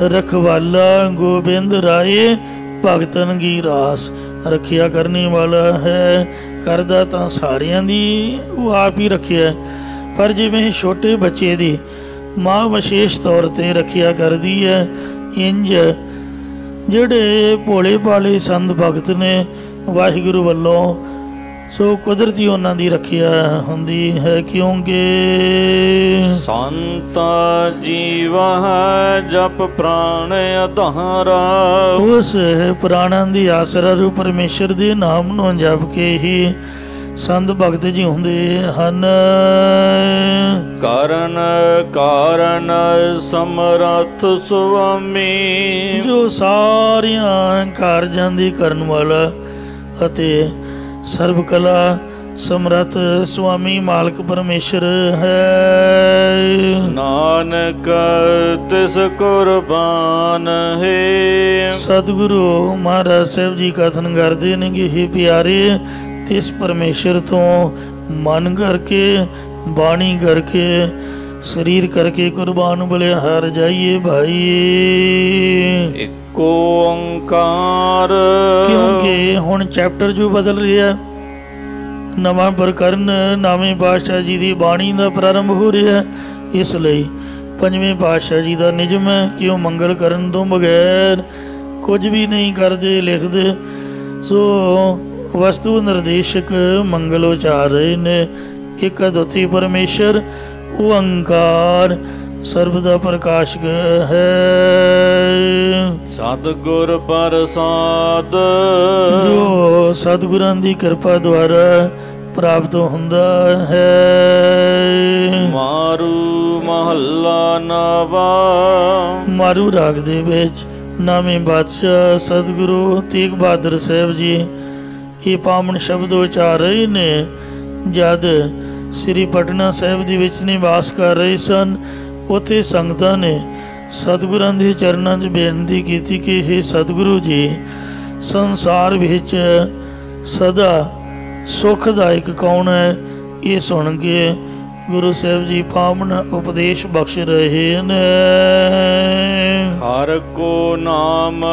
ਰਖਵਾਲਾ, ਗੋਬਿੰਦ ਰਾਏ ਭਗਤਨ ਕੀ ਰਾਸ, ਰੱਖਿਆ ਕਰਨੇ ਵਾਲਾ ਹੈ। ਕਰਦਾ ਤਾਂ ਸਾਰਿਆਂ ਦੀ ਉਹ ਆਪ ਹੀ ਰੱਖਿਆ, ਪਰ ਜਿਵੇਂ ਛੋਟੇ ਬੱਚੇ ਦੀ ਮਾਂ ਵਿਸ਼ੇਸ਼ ਤੌਰ ਤੇ ਰੱਖਿਆ ਕਰਦੀ ਹੈ, ਇੰਜ ਜਿਹੜੇ ਭੋਲੇ ਭਾਲੇ ਸੰਤ ਭਗਤ ਨੇ ਵਾਹਿਗੁਰੂ ਵੱਲੋਂ, ਸੋ ਕੁਦਰਤੀ ਉਹਨਾਂ ਦੀ ਰੱਖਿਆ ਹੁੰਦੀ ਹੈ। ਕਿਉਂਕਿ ਸੰਤ ਜੀਵਾ ਜਪ ਪ੍ਰਾਣ ਆਧਾਰਾ। ਉਸ ਪ੍ਰਾਣਾਂ ਦੀ ਆਸਰਾ ਰੂ ਪਰਮੇਸ਼ਰ ਦੇ ਨਾਮ ਨੂੰ ਜਪ ਕੇ ਹੀ ਸੰਤ ਭਗਤ ਜੀ ਹੁੰਦੇ ਹਨ। ਕਾਰਨ ਕਾਰਨ ਸਮਰੱਥ ਸੁਆਮੀ। ਜੋ ਸਾਰਿਆਂ ਕਾਰਜਾਂ ਦੀ ਕਰਨ ਵਾਲਾ ਅਤੇ ਸਰਬ ਕਲਾ ਸਮਰੱਥ ਸੁਆਮੀ ਮਾਲਕ ਪਰਮੇਸ਼ਰ ਹੈ। ਨਾਨਕ ਤਿਸ ਕੁਰਬਾਨ ਹੈ। ਸਤਿਗੁਰੂ ਮਹਾਰਾਜ ਸਾਹਿਬ ਜੀ ਕਥਨ ਕਰਦੇ ਨੇ ਕਿ हे ਪਿਆਰੇ, ਤਿਸ ਪਰਮੇਸ਼ਰ ਤੋਂ ਮਨ ਕਰਕੇ, ਬਾਣੀ ਕਰਕੇ, ਸਰੀਰ ਕਰਕੇ ਕੁਰਬਾਨ ਬਲਿਹਾਰ ਜਾਈਏ ਭਾਈ। ਇੱਕੋ ਓੰਕਾਰ। ਕਿਉਂਕਿ ਹੁਣ ਚੈਪਟਰ ਜੋ ਬਦਲ ਰਿਹਾ, ਨਵਾਂ ਪ੍ਰਕਰਨ ਨਵੇਂ ਪਾਤਸ਼ਾਹ ਜੀ ਦੀ ਬਾਣੀ ਦਾ ਪ੍ਰਾਰੰਭ ਹੋ ਰਿਹਾ, ਇਸ ਲਈ ਪੰਜਵੇਂ ਪਾਤਸ਼ਾਹ ਜੀ ਦਾ ਨਿਯਮ ਹੈ ਕਿ ਉਹ ਮੰਗਲ ਕਰਨ ਤੋਂ ਬਗੈਰ ਕੁਝ ਵੀ ਨਹੀਂ ਕਰਦੇ, ਲਿਖਦੇ। ਸੋ ਵਸਤੂ ਨਿਰਦੇਸ਼ਕ ਮੰਗਲ ਉਚਾਰ ਰਹੇ ਨੇ। ਇੱਕ ਅਦੁੱਤੀ ਪਰਮੇਸ਼ਰ ਓੰਕਾਰ ਸਰਬ ਦਾ ਪ੍ਰਕਾਸ਼ਕ ਹੈ। ਸਤਿਗੁਰ ਪ੍ਰਸਾਦ। ਜੋ ਸਤਿਗੁਰਾਂ ਦੀ ਕਿਰਪਾ ਦੁਆਰਾ ਪ੍ਰਾਪਤ ਹੁੰਦਾ ਹੈ। ਮਾਰੂ ਮਹੱਲਾ ਨਵਾ। ਮਾਰੂ ਰਾਗ ਦੇ ਵਿੱਚ ਨਾਵੇਂ ਬਾਦਸ਼ਾਹ ਸਤਿਗੁਰੂ ਤੇਗ ਬਹਾਦਰ ਸਾਹਿਬ ਜੀ ਇਹ ਪਾਵਨ ਸ਼ਬਦ ਉਚਾਰ ਰਹੇ ਨੇ। ਜਦ ਸ੍ਰੀ ਪਟਨਾ ਸਾਹਿਬ ਦੇ ਵਿੱਚ ਨਿਵਾਸ ਕਰ ਰਹੇ ਸਨ, ਉੱਥੇ ਸੰਗਤਾਂ ਨੇ ਸਤਿਗੁਰਾਂ ਦੇ ਚਰਨਾਂ 'ਚ ਬੇਨਤੀ ਕੀਤੀ ਕਿ हे ਸਤਿਗੁਰੂ ਜੀ, ਸੰਸਾਰ ਵਿੱਚ ਸਦਾ ਸੁਖਦਾਇਕ ਕੌਣ ਹੈ? ਇਹ ਸੁਣ ਕੇ ਗੁਰੂ ਸਾਹਿਬ ਜੀ ਪਾਵਨ ਉਪਦੇਸ਼ ਬਖਸ਼ ਰਹੇ ਨੇ। ਹਰ ਕੋ ਨਾਮ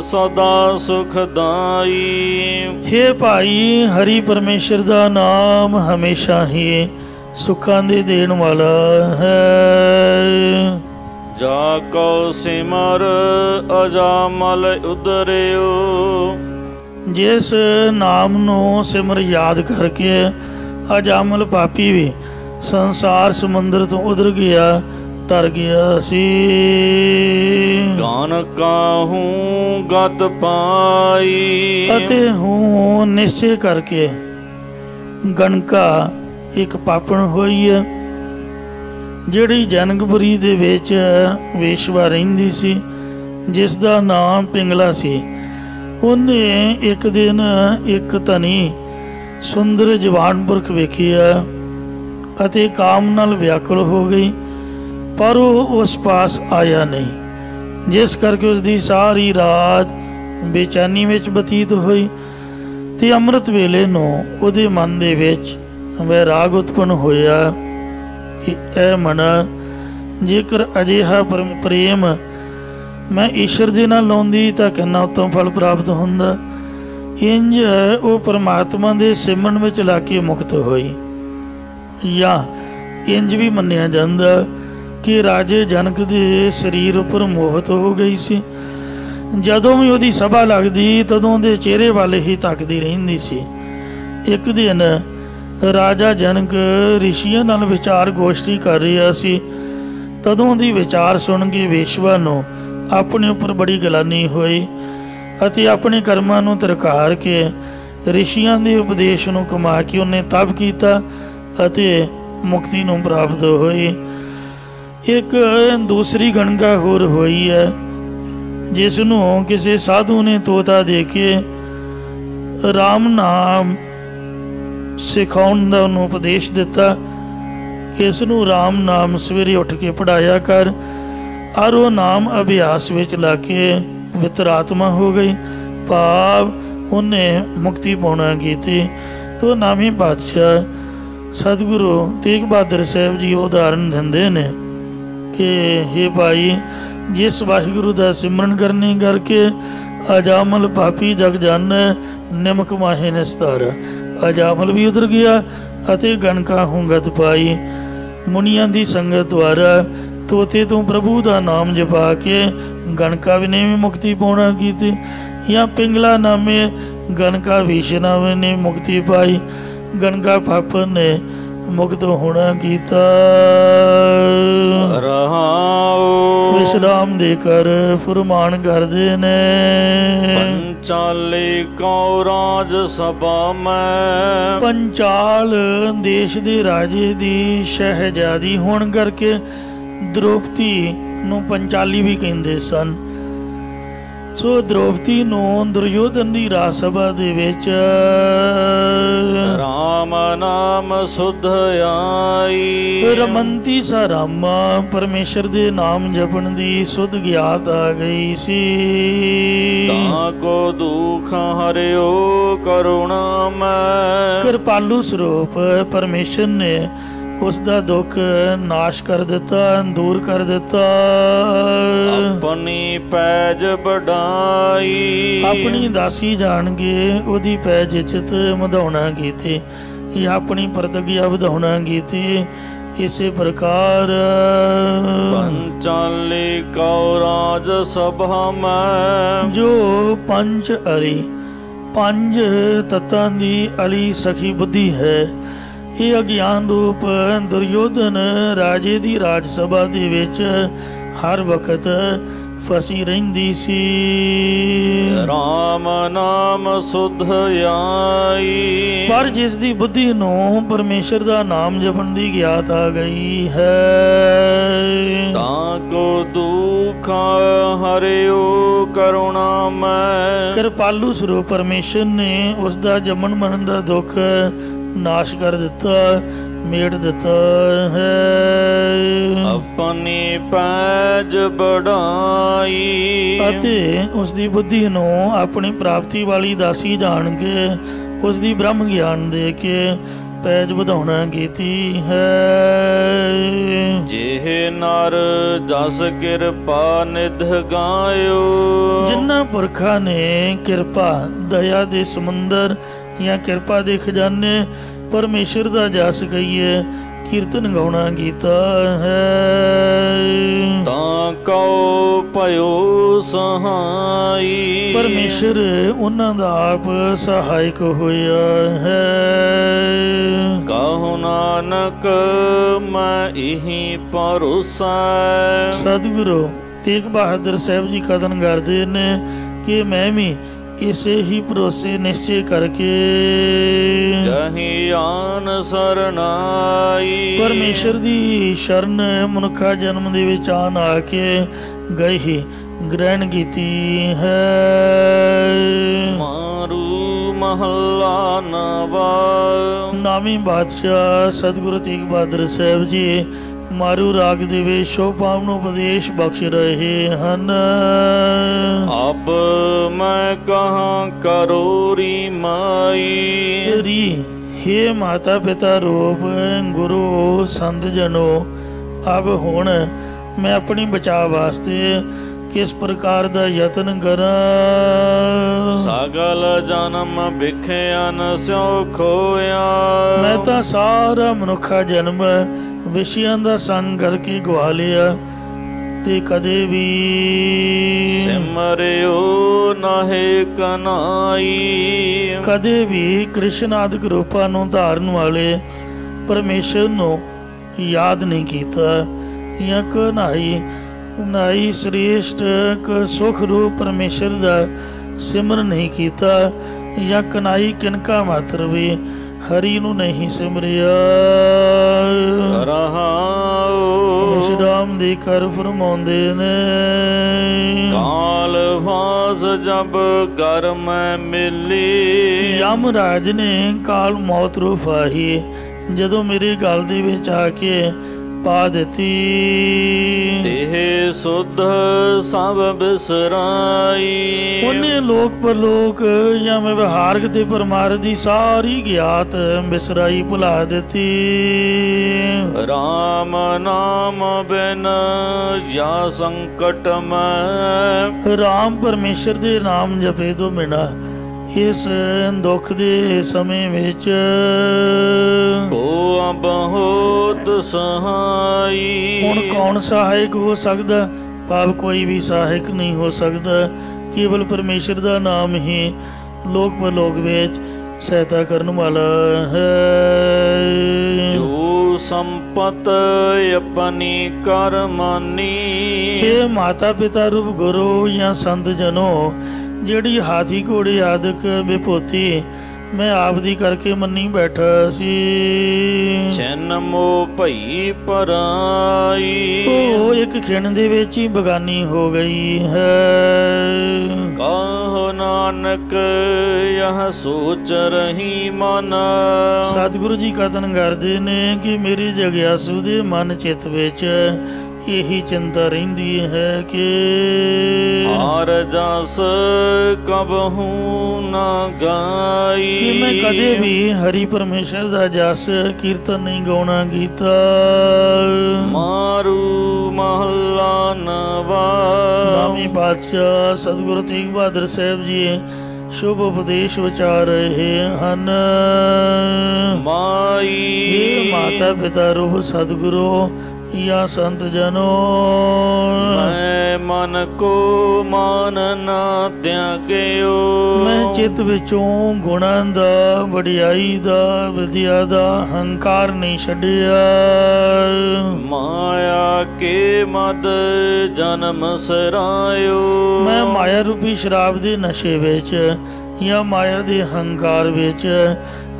ਸਦਾ ਸੁਖਦਾਈ। हे ਭਾਈ, ਹਰੀ ਪਰਮੇਸ਼ਰ ਦਾ ਨਾਮ ਹਮੇਸ਼ਾ ਹੀ ਸੁੱਖਾਂ ਦੇ ਦੇਣ ਵਾਲਾ ਹੈ। ਜਾ ਕੋ ਸਿਮਰ ਅਜਾਮਲ ਉਦਰਿਓ। ਜਿਸ ਨਾਮ ਨੂੰ ਸਿਮਰ ਯਾਦ ਕਰਕੇ ਅਜਾਮਲ ਪਾਪੀ ਵੀ ਸੰਸਾਰ ਸਮੁੰਦਰ ਤੋਂ ਉਧਰ ਗਿਆ, ਤਰ ਗਿਆ ਸੀ। ਗਾਨ ਕਾਹੂ ਗਤ ਪਾਈ। ਅਤੇ ਹੂੰ ਨਿਸ਼ਚੈ ਕਰਕੇ ਗਣਕਾ ਇੱਕ ਪਾਪਣ ਹੋਈ ਹੈ, ਜਿਹੜੀ ਜਨਕਪੁਰੀ ਦੇ ਵਿੱਚ ਵੇਸ਼ਵਾ ਰਹਿੰਦੀ ਸੀ, ਜਿਸ ਦਾ ਨਾਮ ਪਿੰਗਲਾ ਸੀ। ਉਹਨੇ ਇੱਕ ਦਿਨ ਇੱਕ ਧਨੀ ਸੁੰਦਰ ਜਵਾਨ ਪੁਰਖ ਵੇਖਿਆ ਅਤੇ ਕਾਮ ਨਾਲ ਵਿਆਕੁਲ ਹੋ ਗਈ, ਪਰ ਉਹ ਉਸ ਪਾਸ ਆਇਆ ਨਹੀਂ, ਜਿਸ ਕਰਕੇ ਉਸ ਦੀ ਸਾਰੀ ਰਾਤ ਬੇਚੈਨੀ ਵਿੱਚ ਬਤੀਤ ਹੋਈ। ਤੇ ਅੰਮ੍ਰਿਤ ਵੇਲੇ ਨੂੰ ਉਹਦੇ ਮਨ ਦੇ ਵਿੱਚ ਵੈਰਾਗ ਉਤਪੰਨ ਹੋਇਆ ਕਿ ਇਹ ਮਨ, ਜੇਕਰ ਅਜਿਹਾ ਪ੍ਰੇਮ ਮੈਂ ਈਸ਼ਰ ਦੇ ਨਾਲ ਲਾਉਂਦੀ ਤਾਂ ਕਿੰਨਾ ਉੱਤਮ ਫਲ ਪ੍ਰਾਪਤ ਹੁੰਦਾ। ਇੰਜ ਉਹ ਪਰਮਾਤਮਾ ਦੇ ਸਿਮਰਨ ਵਿੱਚ ਲਾ ਕੇ ਮੁਕਤ ਹੋਈ। ਜਾਂ ਇੰਜ ਵੀ ਮੰਨਿਆ ਜਾਂਦਾ ਕਿ ਰਾਜੇ ਜਨਕ ਦੇ ਸਰੀਰ ਉੱਪਰ ਮੋਹਤ ਹੋ ਗਈ ਸੀ। ਜਦੋਂ ਵੀ ਉਹਦੀ ਸਭਾ ਲੱਗਦੀ ਤਦੋਂ ਉਹਦੇ ਚਿਹਰੇ ਵੱਲ ਹੀ ਤੱਕਦੀ ਰਹਿੰਦੀ ਸੀ। ਇੱਕ ਦਿਨ ਰਾਜਾ ਜਨਕ ਰਿਸ਼ੀਆਂ ਨਾਲ ਵਿਚਾਰ ਗੋਸ਼ਟੀ ਕਰ ਰਿਹਾ ਸੀ। ਤਦੋਂ ਦੀ ਵਿਚਾਰ ਸੁਣ ਕੇ ਵੇਸ਼ਵਾ ਨੂੰ ਆਪਣੇ ਉੱਪਰ ਬੜੀ ਗਲਾਨੀ ਹੋਈ ਅਤੇ ਆਪਣੇ ਕਰਮਾਂ ਨੂੰ ਤਰਕਾਰ ਕੇ ਰਿਸ਼ੀਆਂ ਦੇ ਉਪਦੇਸ਼ ਨੂੰ ਕਮਾ ਕੇ ਉਹਨੇ ਤਪ ਕੀਤਾ ਅਤੇ ਮੁਕਤੀ ਨੂੰ ਪ੍ਰਾਪਤ ਹੋਈ। ਇੱਕ ਦੂਸਰੀ ਗਣਗਾ ਹੋਰ ਹੋਈ ਹੈ, ਜਿਸ ਨੂੰ ਕਿਸੇ ਸਾਧੂ ਨੇ ਤੋਤਾ ਦੇ ਕੇ ਰਾਮ ਨਾਮ ਸਿਖਾਉਣ ਦਾ ਉਹਨੂੰ ਉਪਦੇਸ਼ ਦਿੱਤਾ ਕਿ ਇਸ ਨੂੰ ਰਾਮ ਨਾਮ ਸਵੇਰੇ ਉੱਠ ਕੇ ਪੜ੍ਹਾਇਆ ਕਰ। ਔਰ ਉਹ ਨਾਮ ਅਭਿਆਸ ਵਿੱਚ ਲਾ ਕੇ ਵਿਤਰਾਤਮਾ ਹੋ ਗਈ, ਭਾਵ ਉਹਨੇ ਮੁਕਤੀ ਪਾਉਣਾ ਕੀਤੀ। ਤੋ ਨਾਮੀ ਬਾਦਸ਼ਾਹ ਸਤਿਗੁਰੂ ਤੇਗ ਬਹਾਦਰ ਸਾਹਿਬ ਜੀ ਉਦਾਹਰਨ ਦਿੰਦੇ ਨੇ ਕਿ हे ਭਾਈ, ਜਿਸ ਵਾਹਿਗੁਰੂ ਦਾ ਸਿਮਰਨ ਕਰਨੇ ਕਰਕੇ ਅਜਾਮਲ ਪਾਪੀ ਜਗ ਜਾਣੈ ਨਿਮਕ ਮਾਹੇ ਨਿਸਤਾਰ। ਅਜਾਮਲ ਵੀ ਉਧਰ ਗਿਆ ਅਤੇ ਗਣਕਾ ਹੁੰਗਤ ਪਾਈ। ਮੁਨੀਆਂ ਦੀ ਸੰਗਤ ਦੁਆਰਾ ਤੋਤੇ ਤੋਂ ਪ੍ਰਭੂ ਦਾ ਨਾਮ ਜਪਾ ਕੇ ਗਣਕਾ ਨੇ ਵੀ ਮੁਕਤੀ ਪਾਉਣਾ ਕੀਤੀ। ਜਾਂ ਪਿੰਗਲਾ ਨਾਮੇ ਗਣਕਾ ਵਿਸ਼ਨਾਵੇ ਨੇ ਮੁਕਤੀ ਪਾਈ। ਗਣਕਾ ਪਾਪਰ ਨੇ ਮੁਕਤ ਹੋਣਾ ਕੀਤਾ। ਰਹਾਉ ਵਿਸ਼ਰਾਮ ਦੇ ਕਰ ਫੁਰਮਾਨ ਕਰਦੇ ਨੇ। ਪੰਚਾਲੀ ਕਉ ਰਾਜ ਸਭਾ ਮੈਂ। ਪੰਚਾਲ ਦੇਸ਼ ਦੇ ਰਾਜੇ ਦੀ ਸ਼ਹਿਜ਼ਾਦੀ ਹੋਣ ਕਰਕੇ ਦ੍ਰੋਪਦੀ ਨੂੰ ਪੰਚਾਲੀ ਵੀ ਕਹਿੰਦੇ ਸਨ। ਸੋ ਦ੍ਰੋਪਦੀ ਨੂੰ ਦੁਰਯੋਧਨ ਦੀ ਰਾਜ ਸਭਾ ਦੇ ਵਿੱਚ ਰਾਮ ਨਾਮ ਸੁਧ ਆਈ। ਰਮੰਤੀ ਸਾ ਰਾਮਾ, ਪਰਮੇਸ਼ਰ ਦੇ ਨਾਮ ਜਪਣ ਦੀ ਸੁਧ ਗਿਆਤ ਆ ਗਈ ਸੀ। ਤਾਂ ਕੋ ਦੁਖ ਹਰਿਓ ਕਰੁਣਾ ਮੈਂ। ਕਿਰਪਾਲੂ ਸਰੂਪ ਪਰਮੇਸ਼ਰ ਨੇ ਉਸ ਦਾ ਦੁੱਖ ਨਾਸ਼ ਕਰ ਦਿੱਤਾ, ਦੂਰ ਕਰ ਦਿੱਤਾ। ਆਪਣੀ ਪੈਜ ਵਡਾਈ। ਆਪਣੀ ਦਾਸੀ ਜਾਣ ਕੇ ਉਹਦੀ ਪੈਜ ਇੱਜ਼ਤ ਵਧਾਉਣਾ ਕੀਤੀ, ਜਾਂ ਆਪਣੀ ਪ੍ਰਤਿਗਿਆ ਵਧਾਉਣਾ ਕੀਤੀ। ਇਸੇ ਪ੍ਰਕਾਰ ਪੰਚਾਲੀ ਕਉ ਰਾਜ ਸਭਾ ਮੈਂ। ਜੋ ਪੰਜ ਅਰੀ, ਪੰਜ ਤੱਤਾਂ ਦੀ ਅਲੀ ਸਖੀ ਬੁੱਧੀ ਹੈ, ਇਹ ਅਗਿਆਨ ਰੂਪ ਦੁਰਯੋਧਨ ਰਾਜੇ ਦੀ ਰਾਜ ਸਭਾ ਦੇ ਵਿੱਚ ਹਰ ਵਕਤ ਫਸੀ ਰਹਿੰਦੀ ਸੀ। ਰਾਮ ਨਾਮ ਸੁਧ ਆਈ। ਪਰ ਜਿਸ ਦੀ ਬੁੱਧੀ ਨੂੰ ਪਰਮੇਸ਼ਰ ਦਾ ਨਾਮ ਜਪਣ ਦੀ ਗਿਆਤ ਆ ਗਈ ਹੈ, ਤਾਂ ਕੋ ਦੁਖ ਹਰਿਓ ਕਰੁਣਾ ਮੈਂ। ਕਿਰਪਾਲੂ ਸਰੂਪ ਪਰਮੇਸ਼ਰ ਨੇ ਉਸ ਦਾ ਜੰਮਣ ਮਰਨ ਦਾ ਦੁੱਖ ਨਾਸ਼ ਕਰ ਦਿੱਤਾ, ਮੇਟ ਦਿੱਤਾ ਹੈ। ਆਪਣੀ ਪੈਜ ਬੜਾਈ। ਅਤੇ ਉਸ ਦੀ ਬੁੱਧੀ ਨੂੰ ਆਪਣੀ ਪ੍ਰਾਪਤੀ ਵਾਲੀ ਦਾਸੀ ਜਾਣ ਕੇ ਉਸ ਦੀ ਬ੍ਰਹਮ ਗਿਆਨ ਦੇ ਕੇ ਪੈਜ ਵਧਾਉਣਾ ਕੀਤੀ ਹੈ। ਜਿਹ ਨਰ ਜਸ ਕਿਰਪਾ ਨਿਧ ਗਾਇਓ। ਜਿਨ੍ਹਾਂ ਪੁਰਖਾਂ ਨੇ ਕਿਰਪਾ, ਦਇਆ ਦੇ ਸਮੁੰਦਰ ਜਾਂ ਕਿਰਪਾ ਦੇ ਖਜ਼ਾਨੇ ਪਰਮੇਸ਼ਰ ਦਾ ਜਸ ਕਹੀਏ, ਕੀਰਤਨ ਗਾਉਣਾ ਕੀਤਾ ਹੈ। ਤਾਂ ਕਉ ਭਇਓ ਸਹਾਈ। ਪਰਮੇਸ਼ਰ ਉਹਨਾਂ ਦਾ ਆਪ ਸਹਾਇਕ ਹੋਇਆ ਹੈ। ਕਹੁ ਨਾਨਕ ਮੈਂ ਇਹੀ ਭਰੋਸਾ। ਸਤਿਗੁਰੂ ਤੇਗ ਬਹਾਦਰ ਸਾਹਿਬ ਜੀ ਕਥਨ ਕਰਦੇ ਨੇ ਕਿ ਮੈਂ ਵੀ ਇਸੇ ਹੀ ਭਰੋਸੇ ਨਿਸ਼ਚੇ ਕਰਕੇ ਗਹੀ ਆਨ ਸਰਨਾਈ ਪਰਮੇਸ਼ਰ ਦੀ ਸ਼ਰਨ ਮਨੁੱਖਾ ਜਨਮ ਦੇ ਵਿੱਚ ਆਣ ਆ ਕੇ ਗਏ ਹੀ ਗ੍ਰਹਿਣ ਕੀਤੀ ਹੈ। ਮਾਰੂ ਮਹੱਲਾ ਨਵਾ ਨਾਮੀ ਬਾਦਸ਼ਾਹ ਸਤਿਗੁਰੂ ਤੇਗ ਬਹਾਦਰ ਸਾਹਿਬ ਜੀ ਮਾਰੂ ਰਾਗ ਦੇ ਵਿੱਚ ਸ਼ੋਭਾਵਨ ਉਪਦੇਸ਼ ਬਖਸ਼ ਰਹੇ ਹਨ। ਅਬ ਮੈਂ ਕਹਾਂ ਕਰੋਰੀ ਮਾਈ ਰੀ ਹੇ ਮਾਤਾ ਪਿਤਾ ਰੂਪ ਗੁਰੂ ਸੰਤ ਜਨੋ ਅਬ ਹੁਣ ਮੈਂ ਆਪਣੀ ਬਚਾਅ ਵਾਸਤੇ ਕਿਸ ਪ੍ਰਕਾਰ ਦਾ ਯਤਨ ਕਰਾਂ। ਸਗਲ ਜਨਮ ਵਿਖਿਆਨ ਸਿਉ ਖੋਇਆ ਮੈਂ ਤਾਂ ਸਾਰਾ ਮਨੁੱਖਾ ਜਨਮ ਵਿਸ਼ਿਆਂ ਦਾ ਸੰਗ ਕਰਕੇ ਗਵਾ ਲਿਆ ਤੇ ਕਦੇ ਵੀ ਸਿਮਰਿਓ ਨਾਹੇ ਕਨਾਈ ਕਦੇ ਵੀ ਕ੍ਰਿਸ਼ਨ ਆਦਿਕ ਰੂਪਾਂ ਨੂੰ ਧਾਰਨ ਵਾਲੇ ਪਰਮੇਸ਼ਰ ਨੂੰ ਯਾਦ ਨਹੀਂ ਕੀਤਾ। ਜਾਂ ਕਨਾਈ ਨਾਈ ਸ੍ਰੇਸ਼ਟ ਸੁਖ ਰੂਪ ਪਰਮੇਸ਼ਰ ਦਾ ਸਿਮਰਨ ਨਹੀਂ ਕੀਤਾ। ਜਾਂ ਕਨਾਈ ਕਿਨਕਾ ਮਾਤਰ ਵੀ ਹਰੀ ਨੂੰ ਨਹੀਂ ਸਿਮਰਿਆ। ਰਹਾਉ ਵਿਸ਼ਰਾਮ ਦੇ ਕਰ ਫਰਮਾਉਂਦੇ ਨੇ ਕਾਲ ਫਾਸ ਜਬ ਘਰ ਮੈਂ ਮਿਲੀ ਯਮ ਰਾਜ ਨੇ ਕਾਲ ਮੌਤ ਰੂਪ ਆਹੀ ਜਦੋਂ ਮੇਰੇ ਗਲ ਦੇ ਵਿੱਚ ਆ ਕੇ ਪਾ ਦਿੱਤੀ। ਤੇਹ ਸੁਧ ਸਭ ਬਿਸਰਾਈ ਉਹਨੇ ਲੋਕ ਪਰਲੋਕ ਜਾਂ ਵਿਵਹਾਰਕ ਤੇ ਪਰਮਾਰਥ ਦੀ ਸਾਰੀ ਗਿਆਤ ਬਿਸਰਾਈ ਭੁਲਾ ਦਿੱਤੀ। ਰਾਮ ਨਾਮ ਬਿਨ ਜਾਂ ਸੰਕਟ ਮੈਂ ਰਾਮ ਪਰਮੇਸ਼ਰ ਦੇ ਨਾਮ ਜਪੇ ਤੋਂ ਬਿਨਾਂ ਇਸ ਦੁੱਖ ਦੇ ਸਮੇਂ ਵਿੱਚ ਕੋ ਬਹੁਤ ਸਹਾਈ ਹੁਣ ਕੌਣ ਸਹਾਇਕ ਹੋ ਸਕਦਾ? ਭਾਵ ਕੋਈ ਵੀ ਸਹਾਇਕ ਨਹੀਂ ਹੋ ਸਕਦਾ। ਕੇਵਲ ਪਰਮੇਸ਼ਰ ਦਾ ਨਾਮ ਹੀ ਲੋਕ ਪਰਲੋਕ ਵਿੱਚ ਸਹਾਇਤਾ ਕਰਨ ਵਾਲਾ ਹੈ। ਜੋ ਸੰਪਤ ਆਪਣੀ ਕਰਮਾਨੀ ਇਹ ਮਾਤਾ ਪਿਤਾ ਰੂਪ ਗੁਰੂ ਜਾਂ ਸੰਤ ਜਨੋ ਜਿਹੜੀ ਹਾਥੀ ਘੋੜੇ ਆਦਿਕ ਵਿਭੂਤੀ ਮੈਂ ਆਪ ਦੀ ਕਰਕੇ ਮੰਨੀ ਬੈਠਾ ਸੀ। ਚੈਨ ਮੋ ਭਈ ਪਰਾਈ ਉਹ ਇੱਕ ਖਿਣ ਦੇ ਵਿੱਚ ਹੀ ਬਗਾਨੀ ਹੋ ਗਈ ਹੈ। ਕਹੋ ਨਾਨਕ ਯਹ ਸੋਚ ਰਹੀ ਮਨ ਸਤਿਗੁਰੂ ਜੀ ਕਥਨ ਕਰਦੇ ਨੇ ਕਿ ਮੇਰੀ ਜਗਿਆਸੂ ਦੇ ਮਨ ਚਿੱਤ ਵਿੱਚ ਇਹੀ ਚਿੰਤਾ ਰਹਿੰਦੀ ਹੈ ਕਿ ਆਰ ਜਸ ਕਬਹੂ ਨਾ ਗਾਈ ਕਿ ਮੈਂ ਕਦੇ ਵੀ ਹਰੀ ਪਰਮੇਸ਼ਰ ਦਾ ਜਸ ਕੀਰਤਨ ਨਹੀਂ ਗਾਉਣਾ ਗੀਤਾ। ਮਾਰੂ ਮਹੱਲਾ ਨਵਾ ਨਾਮੀ ਬਾਦਸ਼ਾਹ ਸਤਿਗੁਰੂ ਤੇਗ ਬਹਾਦਰ ਸਾਹਿਬ ਜੀ ਸ਼ੁਭ ਉਪਦੇਸ਼ ਵਿਚਾਰ ਰਹੇ ਹਨ। ਮਾਈ ਇਹ ਮਾਤਾ ਪਿਤਾ ਰੂਪ ਸਤਿਗੁਰੂ ਜਾਂ ਸੰਤ ਜਨੋ ਮੈਂ ਮਨ ਕੋ ਮਾਨ ਨਾ ਤਿਆਗਿਓ ਮੈਂ ਚਿੱਤ ਵਿੱਚੋਂ ਗੁਣਾਂ ਦਾ ਵਡਿਆਈ ਦਾ ਵਿਦਿਆ ਦਾ ਹੰਕਾਰ ਨਹੀਂ ਛੱਡਿਆ। ਮਾਇਆ ਕੇ ਮਦ ਜਨਮ ਸਰਾਇਓ ਮੈਂ ਮਾਇਆ ਰੂਪੀ ਸ਼ਰਾਬ ਦੇ ਨਸ਼ੇ ਵਿੱਚ ਜਾਂ ਮਾਇਆ ਦੇ ਹੰਕਾਰ ਵਿੱਚ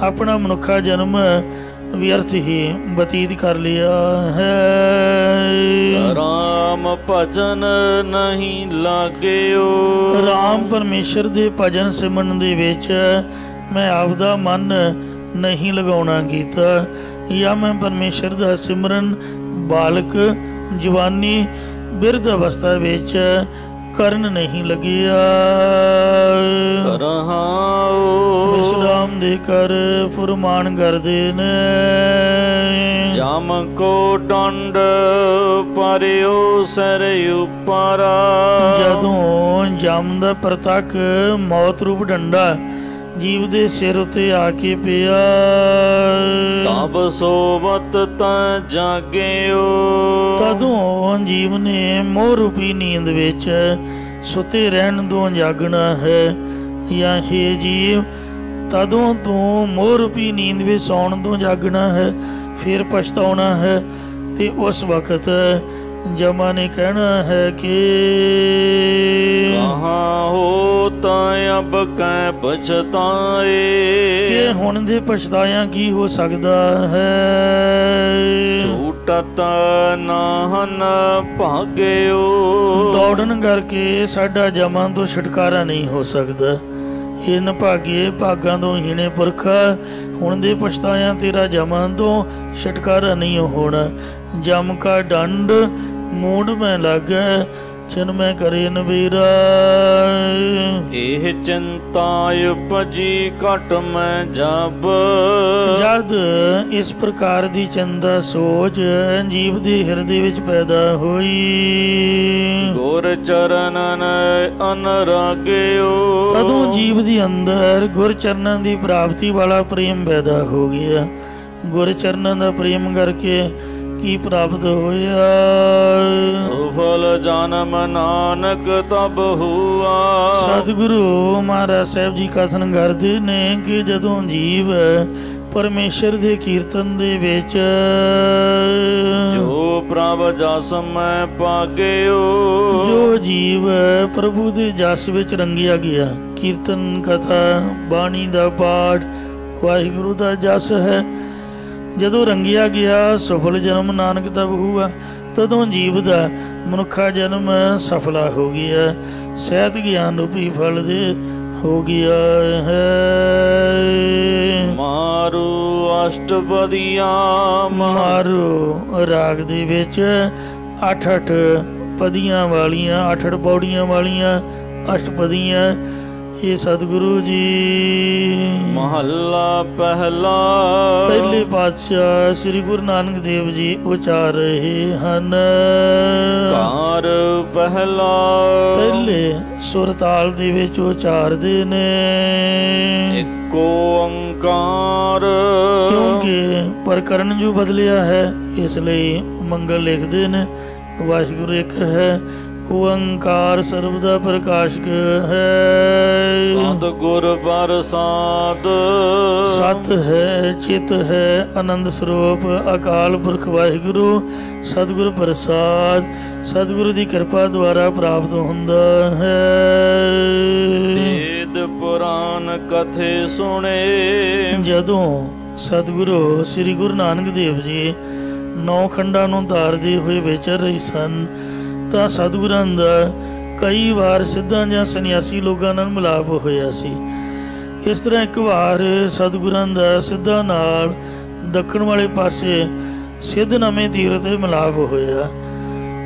ਆਪਣਾ ਮਨੁੱਖਾ ਜਨਮ ਵਿਅਰਥ ਹੀ ਬਤੀਤ ਕਰ ਲਿਆ ਹੈ। ਰਾਮ ਭਜਨ ਨਹੀਂ ਲਾਗਿਓ ਰਾਮ ਪਰਮੇਸ਼ਰ ਦੇ ਭਜਨ ਸਿਮਰਨ ਦੇ ਵਿੱਚ ਮੈਂ ਆਪਦਾ ਮਨ ਨਹੀਂ ਲਗਾਉਣਾ ਕੀਤਾ। ਜਾਂ ਮੈਂ ਪਰਮੇਸ਼ਰ ਦਾ ਸਿਮਰਨ ਬਾਲਕ ਜਵਾਨੀ ਬਿਰਧ ਅਵਸਥਾ ਵਿੱਚ ਕਰਨ ਨਹੀਂ ਲੱਗਿਆ। ਵਿਸ਼ਰਾਮ ਦੇ ਕਰ ਫੁਰਮਾਨ ਕਰਦੇ ਨੇ ਜਮ ਕੋ ਡੰਡ ਪਰਿਓ ਸਿਰ ਉਪਰਾ ਜਦੋਂ ਜਮ ਦਾ ਪ੍ਰਤੱਖ ਮੌਤ ਰੂਪ ਡੰਡਾ ਜੀਵ ਦੇ ਸਿਰ ਉਤੇ ਆ ਕੇ ਪਿਆ ਤਬ ਸੋਵਤ ਤਾਂ ਜਾਗਿਓ ਤਦੋਂ ਜੀਵ ਨੇ ਮੋਹ ਰੂਪੀ ਨੀਂਦ ਵਿੱਚ ਸੁੱਤੇ ਰਹਿਣ ਤੋਂ ਜਾਗਣਾ ਹੈ। ਜਾਂ ਹੇ ਜੀਵ ਤਦੋਂ ਤੂੰ ਮੋਹ ਰੂਪੀ ਨੀਂਦ ਵਿੱਚ ਸੌਣ ਤੋਂ ਜਾਗਣਾ ਹੈ, ਫਿਰ ਪਛਤਾਉਣਾ ਹੈ ਤੇ ਉਸ ਵਕਤ ਜਮਾ ਨੇ ਕਹਿਣਾ ਹੈ ਕਿ ਕਹਾਂ ਹੋਤਾ ਅਬ ਕੈ ਪਛਤਾਏ, ਕਿ ਹੁਣ ਦੇ ਪਛਤਾਇਆ ਕੀ ਹੋ ਸਕਦਾ ਹੈ। ਝੂਟਤ ਨਾਹਨ ਭਾਗਿਓ, ਦੌੜਨ ਕਰਕੇ ਸਾਡਾ ਜਮਾਂ ਤੋਂ ਛੁਟਕਾਰਾ ਨਹੀਂ ਹੋ ਸਕਦਾ। ਇਨ ਭਾਗੇ ਭਾਗਾਂ ਤੋਂ ਹੀਣੇ ਪੁਰਖਾ, ਹੁਣ ਦੇ ਪਛਤਾਇਆ ਤੇਰਾ ਜਮਾਂ ਤੋਂ ਛੁਟਕਾਰਾ ਨਹੀਂ ਹੋਣਾ। ਜਮ ਕਾ ਡੰਡ ਮੂੰਡ ਮੈਂ ਲੱਗੈ, ਚਿਨ ਮੈਂ ਕਰੇ ਨਵੀਰਾ। ਇਹ ਚਿੰਤਾ ਉਪਜੀ ਘਟ ਮੈਂ ਜਬ, ਜਦ ਇਸ ਪ੍ਰਕਾਰ ਦੀ ਚਿੰਤਾ ਸੋਚ ਜੀਵ ਦੇ ਹਿਰਦੇ ਵਿੱਚ ਪੈਦਾ ਹੋਈ, ਗੁਰ ਚਰਨਨ ਅਨਰਾਗਿਓ, ਤਦੋਂ ਜੀਵ ਦੇ ਅੰਦਰ ਗੁਰ ਚਰਨਾਂ ਦੀ ਪ੍ਰਾਪਤੀ ਵਾਲਾ ਪ੍ਰੇਮ ਪੈਦਾ ਹੋ ਗਿਆ। ਗੁਰ ਚਰਨਾਂ ਦਾ ਪ੍ਰੇਮ ਕਰਕੇ ਕੀ ਪ੍ਰਾਪਤ ਹੋਇਆ। ਸੁਫਲ ਜਨਮ ਨਾਨਕ ਤਬ ਹੁਆ। ਸਤਿਗੁਰੂ ਮਹਾਰਾਜ ਸਾਹਿਬ ਜੀ ਕਥਨ ਕਰਦੇ ਨੇ ਕਿ ਜਦੋਂ ਜੀਵ ਪਰਮੇਸ਼ਰ ਦੇ ਕੀਰਤਨ ਦੇ ਵਿੱਚ ਜੋ ਪ੍ਰਭ ਜਸ ਮੈਂ ਪਾਗਿਓ, ਜੋ ਜੀਵ ਪ੍ਰਭੂ ਦੇ ਜਸ ਵਿੱਚ ਰੰਗਿਆ ਗਿਆ, ਕੀਰਤਨ ਕਥਾ ਬਾਣੀ ਦਾ ਪਾਠ ਵਾਹਿਗੁਰੂ ਦਾ ਜਸ ਹੈ, ਜਦੋਂ ਰੰਗਿਆ ਗਿਆ ਸਫਲ ਜਨਮ ਨਾਨਕ ਤਬ ਹੁਆ, ਤਦੋਂ ਜੀਵ ਦਾ ਮਨੁੱਖਾ ਜਨਮ ਸਫਲਾ ਹੋ ਗਿਆ, ਸਹਿਤ ਗਿਆਨ ਰੂਪੀ ਫਲ ਦੇ ਹੋ ਗਿਆ ਹੈ। ਮਾਰੂ ਅਸ਼ਟਪਦੀਆਂ, ਮਾਰੂ ਰਾਗ ਦੇ ਵਿੱਚ 8-8 ਪਦੀਆਂ ਵਾਲੀਆਂ 8-8 ਪੌੜੀਆਂ ਵਾਲੀਆਂ ਅਸ਼ਟਪਦੀਆਂ ਇਹ ਸਤਿਗੁਰੂ ਜੀ ਮਹੱਲਾ ਪਹਿਲਾ। ਪਹਿਲੇ ਪਾਤਸ਼ਾਹ ਸ੍ਰੀ ਗੁਰੂ ਨਾਨਕ ਦੇਵ ਜੀ ਉਚਾਰ ਰਹੇ ਹਨ। ਕਾਰ ਪਹਿਲਾ, ਪਹਿਲੇ ਸੁਰ ਤਾਲ ਦੇ ਵਿੱਚ ਉਚਾਰਦੇ ਨੇ। ਇੱਕੋ ਓੰਕਾਰ, ਕਿਉਂਕਿ ਪ੍ਰਕਰਨ ਜੋ ਬਦਲਿਆ ਹੈ ਇਸ ਲਈ ਮੰਗਲ ਲਿਖਦੇ ਨੇ। ਵਾਹਿਗੁਰੂ ਇੱਕ ਹੈ, ਓੰਕਾਰ ਸਰਬ ਦਾ ਪ੍ਰਕਾਸ਼ਕ ਹੈ। ਸਤਿਗੁਰ ਪ੍ਰਸਾਦ, ਸਤ ਹੈ, ਚਿਤ ਹੈ, ਆਨੰਦ ਸਰੂਪ ਅਕਾਲ ਪੁਰਖ ਵਾਹਿਗੁਰੂ ਸਤਿਗੁਰ ਪ੍ਰਸਾਦ ਸਤਿਗੁਰੂ ਦੀ ਕਿਰਪਾ ਦੁਆਰਾ ਪ੍ਰਾਪਤ ਹੁੰਦਾ ਹੈ। ਵੇਦ ਪੁਰਾਨ ਕਥੇ ਸੁਣੇ, ਜਦੋਂ ਸਤਿਗੁਰੂ ਸ੍ਰੀ ਗੁਰੂ ਨਾਨਕ ਦੇਵ ਜੀ 9 ਖੰਡਾਂ ਨੂੰ ਧਾਰਦੇ ਹੋਏ ਵਿਚਰ ਰਹੇ ਸਨ ਤਾਂ ਸਤਿਗੁਰਾਂ ਦਾ ਕਈ ਵਾਰ ਸਿੱਧਾਂ ਜਾਂ ਸੰਨਿਆਸੀ ਲੋਕਾਂ ਨਾਲ ਮਿਲਾਪ ਹੋਇਆ ਸੀ। ਇਸ ਤਰ੍ਹਾਂ ਇੱਕ ਵਾਰ ਸਤਿਗੁਰਾਂ ਦਾ ਸਿੱਧਾਂ ਨਾਲ ਦੱਖਣ ਵਾਲੇ ਪਾਸੇ ਸਿੱਧ ਨਵੇਂ ਤੀਰਥ ਤੇ ਮਿਲਾਪ ਹੋਇਆ।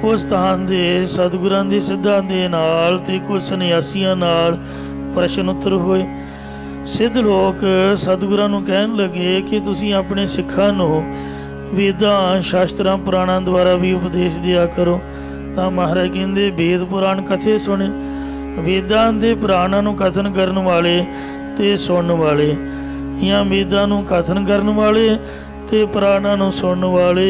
ਉਸ ਸਥਾਨ ਦੇ ਸਤਿਗੁਰਾਂ ਦੇ ਸਿੱਧਾਂ ਦੇ ਨਾਲ ਤੇ ਕੁਝ ਸੰਨਿਆਸੀਆਂ ਨਾਲ ਪ੍ਰਸ਼ਨ ਉੱਤਰ ਹੋਏ। ਸਿੱਧ ਲੋਕ ਸਤਿਗੁਰਾਂ ਨੂੰ ਕਹਿਣ ਲੱਗੇ ਕਿ ਤੁਸੀਂ ਆਪਣੇ ਸਿੱਖਾਂ ਨੂੰ ਵੇਦਾਂ ਸ਼ਾਸਤਰਾਂ ਪੁਰਾਣਾਂ ਦੁਆਰਾ ਵੀ ਉਪਦੇਸ਼ ਦਿਆ ਕਰੋ। ਤਾਂ ਮਹਾਰਾਜ ਕਹਿੰਦੇ ਵੇਦ ਪੁਰਾਣ ਕਥੇ ਸੁਣੇ। ਵੇਦਾਂ ਦੇ ਪੁਰਾਣਾਂ ਨੂੰ ਕਥਨ ਕਰਨ ਵਾਲੇ ਤੇ ਸੁਣਨ ਵਾਲੇ, ਜਾਂ ਵੇਦਾਂ ਨੂੰ ਕਥਨ ਕਰਨ ਵਾਲੇ ਤੇ ਪੁਰਾਣਾਂ ਨੂੰ ਸੁਣਨ ਵਾਲੇ।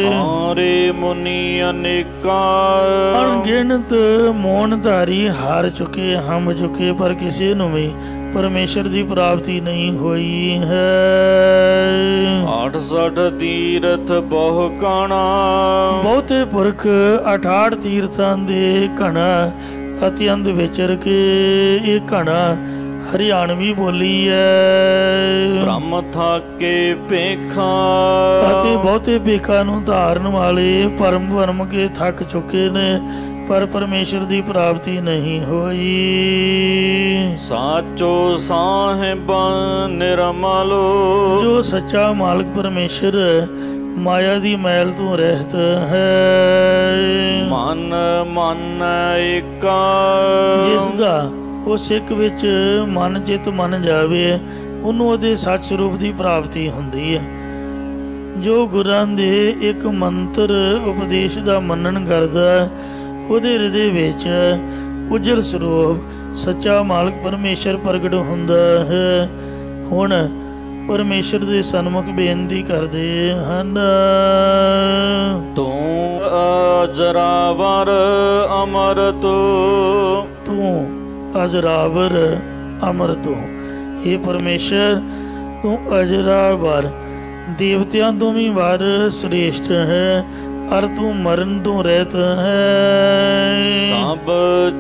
ਹਾਰੇ ਮੁਨੀ ਅਨੇਕਾਂ, ਅਣਗਿਣਤ ਮੋਨ ਧਾਰੀ ਹਾਰ ਚੁੱਕੇ ਹਮ ਚੁੱਕੇ, ਪਰ ਕਿਸੇ ਨੂੰ ਵੀ ਪਰਮੇਸ਼ਰ ਦੀ ਪ੍ਰਾਪਤੀ ਨਹੀਂ ਹੋਈ ਹੈ। 68 ਤੀਰਥ ਬਹੁ ਕਾਣਾ, ਬਹੁਤੇ ਪੁਰਖ 68 ਤੀਰਥਾਂ ਦੇ ਘਣਾ ਅਤਿਅੰਤ ਵਿਚਰ ਕੇ ਇਹ ਘਣਾ ਹਰਿਆਣਵੀ ਬੋਲੀ ਹੈ। ਬ੍ਰਹਮ ਥਾਕੇ ਭੇਖਾਂ, ਅਤੇ ਬਹੁਤੇ ਭੇਖਾਂ ਨੂੰ ਧਾਰਨ ਵਾਲੇ ਪਰਮ ਭਰਮ ਕੇ ਥੱਕ ਚੁੱਕੇ ਨੇ, ਪਰ ਪਰਮੇਸ਼ਰ ਦੀ ਪ੍ਰਾਪਤੀ ਨਹੀਂ ਹੋਈ। ਸਾਚੋ ਸਾਹਿਬ ਨਿਰਮਲੋ, ਜੋ ਸੱਚਾ ਮਾਲਕ ਪਰਮੇਸ਼ਰ ਮਾਇਆ ਦੀ ਮੈਲ ਤੋਂ ਰਹਿਤ ਹੈ। ਮਨ ਮਨ ਏਕਾ, ਜਿਸ ਦਾ ਉਸ ਇੱਕ ਵਿੱਚ ਮਨ ਚਿਤ ਮੰਨ ਜਾਵੇ ਉਹਨੂੰ ਉਹਦੇ ਸੱਚ ਸਰੂਪ ਦੀ ਪ੍ਰਾਪਤੀ ਹੁੰਦੀ ਹੈ। ਜੋ ਗੁਰਾਂ ਦੇ ਇੱਕ ਮੰਤਰ ਉਪਦੇਸ਼ ਦਾ ਮੰਨਣ ਕਰਦਾ ਉਹਦੇ ਹਿਰਦੇ ਵਿੱਚ ਉਜਲ ਸਰੂਪ ਸੱਚਾ ਮਾਲਕ ਪਰਮੇਸ਼ਰ ਪ੍ਰਗਟ ਹੁੰਦਾ ਹੈ। ਹੁਣ ਪਰਮੇਸ਼ਰ ਦੇ ਸਨਮੁਖ ਬੇਨਤੀ ਕਰਦੇ ਹਨ। ਤੂੰ ਅਜਰਾਵਰ ਅਮਰਤ, ਤੂੰ ਅਜਰਾਵਰ ਅਮਰਤ, ਇਹ ਪਰਮੇਸ਼ਰ ਤੂੰ ਅਜਰਾਵਰ ਦੇਵਤਿਆਂ ਤੋਂ ਵੀ ਵਰ ਸ੍ਰੇਸ਼ਟ ਹੈ। ਅਰ ਤੂੰ ਮਰਨ ਤੋਂ ਰਹਿਤ ਹੈ। ਸਭ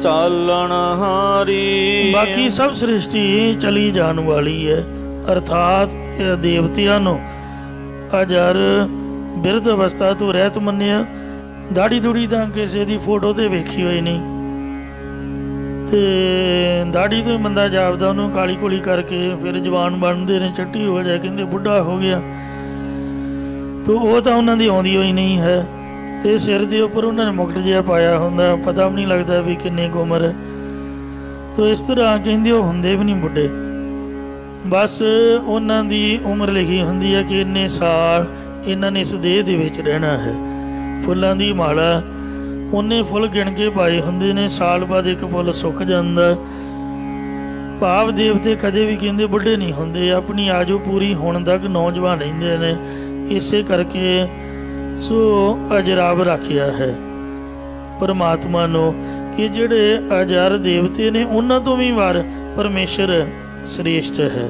ਚਾਲਣ ਹਾਰੀ। ਬਾਕੀ ਸਭ ਸ੍ਰਿਸ਼ਟੀ ਚਲੀ ਜਾਣ ਵਾਲੀ ਹੈ, ਅਰਥਾਤ ਇਹ ਦੇਵਤਿਆਂ ਨੂੰ ਅਜਰ ਬਿਰਧ ਅਵਸਥਾ ਤੋਂ ਰਹਿਤ ਮੰਨਿਆ। ਦਾੜੀ ਦੂੜੀ ਤਾਂ ਕਿਸੇ ਦੀ ਫੋਟੋ ਤੇ ਵੇਖੀ ਹੋਈ ਨਹੀਂ, ਤੇ ਦਾੜੀ ਤੋਂ ਹੀ ਬੰਦਾ ਜਾਪਦਾ, ਉਹਨੂੰ ਕਾਲੀ ਕੋਲੀ ਕਰਕੇ ਫਿਰ ਜਵਾਨ ਬਣਦੇ ਨੇ, ਚੱਟੀ ਹੋ ਜਾਏ ਕਹਿੰਦੇ ਬੁੱਢਾ ਹੋ ਗਿਆ। ਤੋ ਉਹ ਤਾਂ ਉਹਨਾਂ ਦੀ ਆਉਂਦੀ ਹੋਈ ਨਹੀਂ ਹੈ, ਤੇ ਸਿਰ ਦੇ ਉੱਪਰ ਉਹਨਾਂ ਨੇ ਮੁਕਟ ਜਿਹਾ ਪਾਇਆ ਹੁੰਦਾ, ਪਤਾ ਵੀ ਨਹੀਂ ਲੱਗਦਾ ਵੀ ਕਿੰਨੀ ਕੁ ਉਮਰ ਹੈ। ਤੋ ਇਸ ਤਰ੍ਹਾਂ ਕਹਿੰਦੇ ਉਹ ਹੁੰਦੇ ਵੀ ਨਹੀਂ ਬੁੱਢੇ, ਬਸ ਉਹਨਾਂ ਦੀ ਉਮਰ ਲਿਖੀ ਹੁੰਦੀ ਹੈ ਕਿ ਇੰਨੇ ਸਾਲ ਇਹਨਾਂ ਨੇ ਇਸ ਦੇਹ ਦੇ ਵਿੱਚ ਰਹਿਣਾ ਹੈ। ਫੁੱਲਾਂ ਦੀ ਮਾਲਾ ਉਹਨੇ ਫੁੱਲ ਗਿਣ ਕੇ ਪਾਏ ਹੁੰਦੇ ਨੇ, ਸਾਲ ਬਾਅਦ ਇੱਕ ਫੁੱਲ ਸੁੱਕ ਜਾਂਦਾ। ਭਾਵ ਦੇਵਤੇ ਕਦੇ ਵੀ ਕਹਿੰਦੇ ਬੁੱਢੇ ਨਹੀਂ ਹੁੰਦੇ, ਆਪਣੀ ਆਜੂ ਪੂਰੀ ਹੋਣ ਤੱਕ ਨੌਜਵਾਨ ਰਹਿੰਦੇ ਨੇ। ਇਸੇ ਕਰਕੇ ਸੋ ਅਜਰਾਬ ਰੱਖਿਆ ਹੈ ਪਰਮਾਤਮਾ ਨੂੰ ਕਿ ਜਿਹੜੇ ਅਜਰ ਦੇਵਤੇ ਨੇ ਉਹਨਾਂ ਤੋਂ ਵੀ ਵਾਰ ਪਰਮੇਸ਼ਰ ਸ੍ਰੇਸ਼ਟ ਹੈ।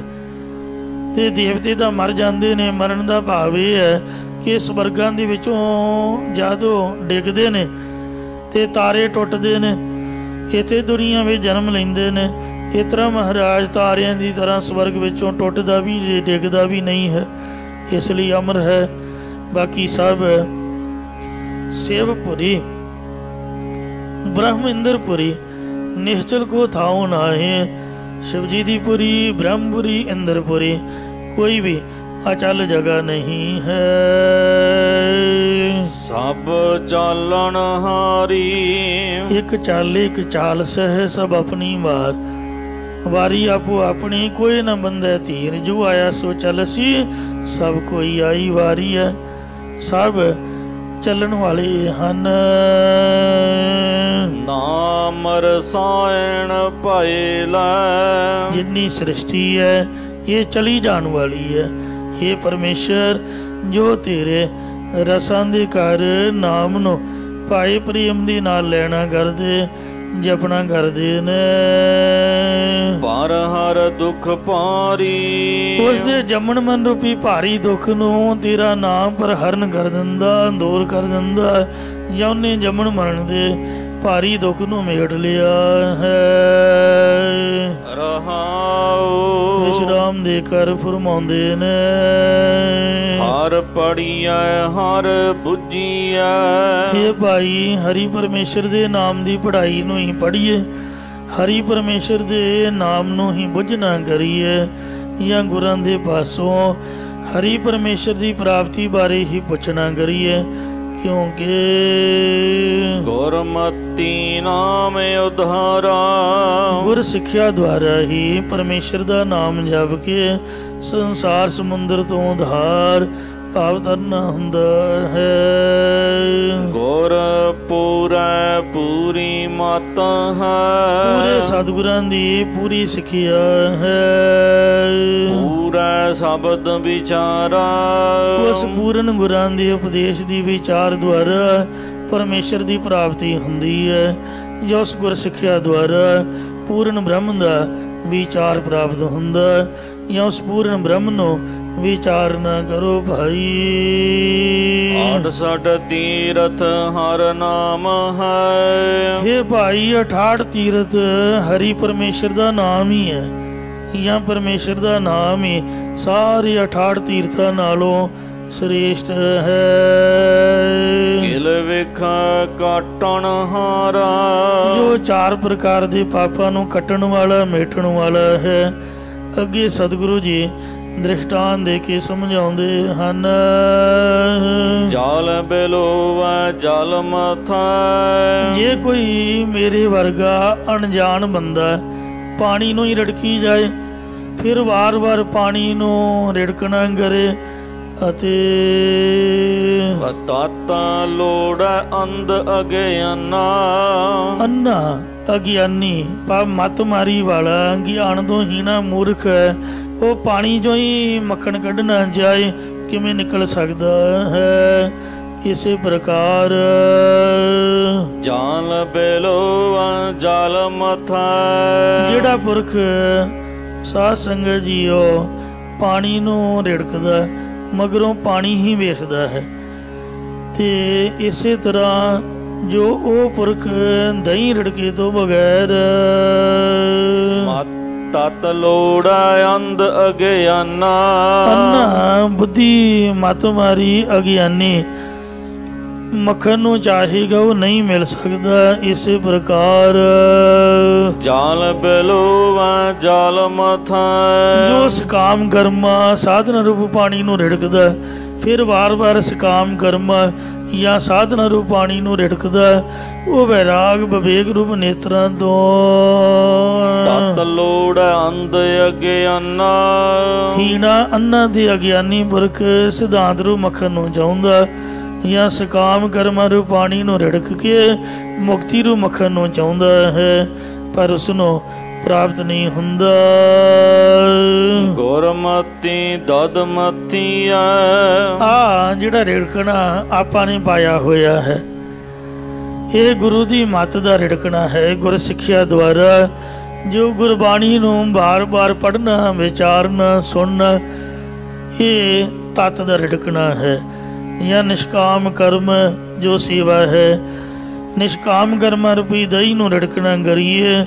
ਤੇ ਦੇਵਤੇ ਤਾਂ ਮਰ ਜਾਂਦੇ ਨੇ, ਮਰਨ ਦਾ ਭਾਵ ਇਹ ਹੈ ਕਿ ਸਵਰਗਾਂ ਦੇ ਵਿੱਚੋਂ ਜਦੋਂ ਡਿੱਗਦੇ ਨੇ ਤੇ ਤਾਰੇ ਟੁੱਟਦੇ ਨੇ, ਇੱਥੇ ਦੁਨੀਆ ਵਿੱਚ ਜਨਮ ਲੈਂਦੇ ਨੇ। ਇਸ ਤਰ੍ਹਾਂ ਮਹਾਰਾਜ ਤਾਰਿਆਂ ਦੀ ਤਰ੍ਹਾਂ ਸਵਰਗ ਵਿੱਚੋਂ ਟੁੱਟਦਾ ਵੀ ਡਿੱਗਦਾ ਵੀ ਨਹੀਂ ਹੈ, ਇਸ ਲਈ ਅਮਰ ਹੈ। ਬਾਕੀ ਸਭ शिवपुरी ब्रह्म इंद्रपुरी निश्चल को थाओ नाहे। शिव जी दी पुरी ब्रह्मपुरी इंद्रपुरी कोई भी अचल जगह नहीं है। सब चालन हारी एक चाल सह सब अपनी वार। वारी आपो अपनी कोई न बंदे तीर। जो आया सो चलसी सब कोई आई वारी है। सब ਚੱਲਣ ਵਾਲੇ ਹਨ। ਨਾਮ ਰਸਾਇਣ ਭਾਏ ਲੈ। ਜਿੰਨੀ ਸ੍ਰਿਸ਼ਟੀ ਹੈ ਇਹ ਚਲੀ ਜਾਣ ਵਾਲੀ ਹੈ। हे ਪਰਮੇਸ਼ਰ, ਜੋ ਤੇਰੇ ਰਸਾਂ ਦੇ ਘਰ ਨਾਮ ਨੂੰ ਭਾਏ ਪ੍ਰੇਮ ਦੇ ਨਾਲ ਲੈਣਾ ਕਰਦੇ ਜਪਣਾ ਕਰਦੇ ਨੇ। ਪਰ ਹਰ ਦੁੱਖ ਭਾਰੀ ਉਸ ਦੇ ਜੰਮਣ ਮਨ ਰੂਪੀ ਭਾਰੀ ਦੁੱਖ ਨੂੰ ਤੇਰਾ ਨਾਮ ਪਰ ਹਰਨ ਕਰ ਦਿੰਦਾ, ਦੂਰ ਕਰ ਦਿੰਦਾ। ਜਾਂ ਉਹਨੇ ਜੰਮਣ ਮਰਨ ਦੇ ਭਾਰੀ ਦੁੱਖ ਨੂੰ ਮੇਟ ਲਿਆ ਹੈ। ਰਹਾਉ ਵਿਸ਼ਰਾਮ ਦੇ ਕਰ ਫਰਮਾਉਂਦੇ ਨੇ। ਹਰ ਪੜੀਐ ਹਰ ਬੁੱਝੀਐ। ਇਹ ਭਾਈ ਹਰੀ ਪਰਮੇਸ਼ਰ ਦੇ ਨਾਮ ਦੀ ਪੜ੍ਹਾਈ ਨੂੰ ਹੀ ਪੜ੍ਹੀਏ, ਹਰੀ ਪਰਮੇਸ਼ਰ ਦੇ ਨਾਮ ਨੂੰ ਹੀ ਬੁੱਝਣਾ ਕਰੀਏ, ਜਾਂ ਗੁਰਾਂ ਦੇ ਪਾਸੋਂ ਹਰੀ ਪਰਮੇਸ਼ਰ ਦੀ ਪ੍ਰਾਪਤੀ ਬਾਰੇ ਹੀ ਪੁੱਛਣਾ ਕਰੀਏ। ਕਿਉਂਕਿ ਗੁਰਮਤਿ ਨਾਮ ਉਧਾਰਾ। ਗੁਰ ਸਿੱਖਿਆ ਦੁਆਰਾ ਹੀ ਪਰਮੇਸ਼ਰ ਦਾ ਨਾਮ ਜਪ ਕੇ ਸੰਸਾਰ ਸਮੁੰਦਰ ਤੋਂ ਉਧਾਰ ਭਾਵ ਤਰਨਾ ਹੁੰਦਾ ਹੈ। ਗੁਰ ਪੂਰੈ ਪੂਰੀ ਮਤ ਹੈ। ਪੂਰੇ ਸਤਿਗੁਰਾਂ ਦੀ ਪੂਰੀ ਸਿੱਖਿਆ ਹੈ। ਪੂਰਾ ਸ਼ਬਦ ਵਿਚਾਰਾ। ਉਸ ਪੂਰਨ ਗੁਰਾਂ ਦੇ ਉਪਦੇਸ਼ ਦੀ ਵਿਚਾਰ ਦੁਆਰਾ ਪਰਮੇਸ਼ਰ ਦੀ ਪ੍ਰਾਪਤੀ ਹੁੰਦੀ ਹੈ। ਜੋ ਉਸ ਗੁਰ ਸਿੱਖਿਆ ਦੁਆਰਾ ਪੂਰਨ ਬ੍ਰਹਮ ਦਾ ਵਿਚਾਰ ਪ੍ਰਾਪਤ ਹੁੰਦਾ। ਜਾਂ ਉਸ ਪੂਰਨ ਬ੍ਰਹਮ ਨੂੰ ਵਿਚਾਰ ਨਾ ਕਰੋ ਭਾਈ। 68 ਤੀਰਥ ਹਰ ਨਾਮ ਹੈ। ਇਹ ਭਾਈ 68 ਤੀਰਥ ਹਰੀ ਪਰਮੇਸ਼ਰ ਦਾ ਨਾਮ ਹੀ ਹੈ। ਜਾਂ ਪਰਮੇਸ਼ਰ ਦਾ ਨਾਮ ਹੀ ਸਾਰੇ 68 ਤੀਰਥਾਂ ਨਾਲੋਂ ਸ੍ਰੇਸ਼ਟ ਹੈ। ਕਿਲ ਵੇਖਾ ਕਾਟਣ ਹਾਰਾ। ਜੋ 4 ਪ੍ਰਕਾਰ ਦੇ ਪਾਪਾਂ ਨੂੰ ਕੱਟਣ ਵਾਲਾ ਮੇਟਣ ਵਾਲਾ ਹੈ। ਅੱਗੇ ਸਤਿਗੁਰੂ ਜੀ ਦ੍ਰਿਸ਼ਟਾਂਤ ਦੇ ਕੇ ਸਮਝਾਉਂਦੇ ਹਨ। ਜਲ ਬਿਲੋਵੈ ਜਲ ਮਥਾ। ਜੇ ਕੋਈ ਮੇਰੇ ਵਰਗਾ ਅਣਜਾਣ ਬੰਦਾ ਪਾਣੀ ਨੂੰ ਹੀ ਰੜਕੀ ਜਾਏ, ਫਿਰ ਵਾਰ-ਵਾਰ ਪਾਣੀ ਨੂੰ ਰਿੜਕਣਾ ਕਰੇ ਅਤੇ ਤਾਤਾ ਲੋੜ ਅੰਧ ਅਗਿਆਨਾ। ਅੰਨਾ ਅਗਿਆਨੀ ਪਾ ਮਤ ਮਾਰੀ ਵਾਲਾ ਗਿਆਨ ਤੋਂ ਹੀਣਾ ਮੂਰਖ ਹੈ। ਉਹ ਪਾਣੀ ਚੋਂ ਹੀ ਮੱਖਣ ਕੱਢਣਾ ਜਾਏ ਕਿਵੇਂ ਨਿਕਲ ਸਕਦਾ ਹੈ। ਇਸੇ ਪ੍ਰਕਾਰ ਜਲ ਬਿਲੋਵੈ ਜਲ ਮਥਾ। ਜਿਹੜਾ ਪੁਰਖ ਸਾਧ ਸੰਗਤ ਜੀਓ ਪਾਣੀ ਨੂੰ ਰਿੜਕਦਾ ਮਗਰੋਂ ਪਾਣੀ ਹੀ ਵੇਖਦਾ ਹੈ ਤੇ ਇਸੇ ਤਰ੍ਹਾਂ ਜੋ ਉਹ ਪੁਰਖ ਦਹੀਂ ਰਿੜਕੇ ਤੋਂ ਬਗੈਰ ਤਤ ਲੋੜਾ ਅੰਧ ਅਗਿਆਨਾ ਅੰਨਾ ਬੁੱਧੀ ਮਤ ਮਾਰੀ ਅਗਿਆਨੀ ਮੱਖਣ ਨੂੰ ਚਾਹੇਗਾ ਉਹ ਨਹੀਂ ਮਿਲ ਸਕਦਾ। ਇਸੇ ਪ੍ਰਕਾਰ ਜਾਲ ਬਿਲੋਵਾ ਜਾਲ ਮਥਾ ਜੋ ਸਕਾਮ ਕਰਮਾ ਸਾਧਨ ਰੂਪ ਪਾਣੀ ਨੂੰ ਰਿੜਕਦਾ, ਫਿਰ ਵਾਰ-ਵਾਰ ਸਕਾਮ ਕਰਮਾ ਜਾਂ ਸਾਧਨਾ ਰੂਪ ਪਾਣੀ ਨੂੰ ਰਿੜਕਦਾ, ਉਹ ਵੈਰਾਗ ਵਿਵੇਕ ਰੂਪ ਨੇਤਰਾਂ ਤੋਂ ਤਤ ਲੋੜ ਅੰਧ ਅਗਿਆਨਾ ਹੀਣਾ ਅੰਨਾ ਦੇ ਅਗਿਆਨੀ ਪੁਰਖ ਸਿਧਾਂਤ ਰੂਪ ਮੱਖਣ ਨੂੰ ਚਾਹੁੰਦਾ ਜਾਂ ਸਕਾਮ ਕਰਮਾ ਰੂਪ ਪਾਣੀ ਨੂੰ ਰਿੜਕ ਕੇ ਮੁਕਤੀ ਰੂਪ ਮੱਖਣ ਨੂੰ ਚਾਹੁੰਦਾ ਹੈ, ਪਰ ਉਸਨੂੰ ਪ੍ਰਾਪਤ ਨਹੀਂ ਹੁੰਦਾ। ਗੁਰਮਤੀ ਦਦਮਤੀ ਆ ਜਿਹੜਾ ਰਿੜਕਣਾ ਆਪਾਂ ਨੇ ਪਾਇਆ ਹੋਇਆ ਹੈ, ਇਹ ਗੁਰੂ ਦੀ ਮੱਤ ਦਾ ਰਿੜਕਣਾ ਹੈ। ਗੁਰ ਸਿੱਖਿਆ ਦੁਆਰਾ ਜੋ ਗੁਰਬਾਣੀ ਨੂੰ ਬਾਰ-ਬਾਰ ਪੜ੍ਹਨਾ, ਵਿਚਾਰਨਾ, ਸੁਣਨਾ, ਇਹ ਤਤ ਦਾ ਰਿੜਕਣਾ ਹੈ। ਜਾਂ ਨਿਸ਼ਕਾਮ ਕਰਮ ਜੋ ਸੇਵਾ ਹੈ, ਨਿਸ਼ਕਾਮ ਕਰਮ ਰੂਪੀ ਦਹੀਂ ਨੂੰ ਰਿੜਕਣਾ ਕਰੀਏ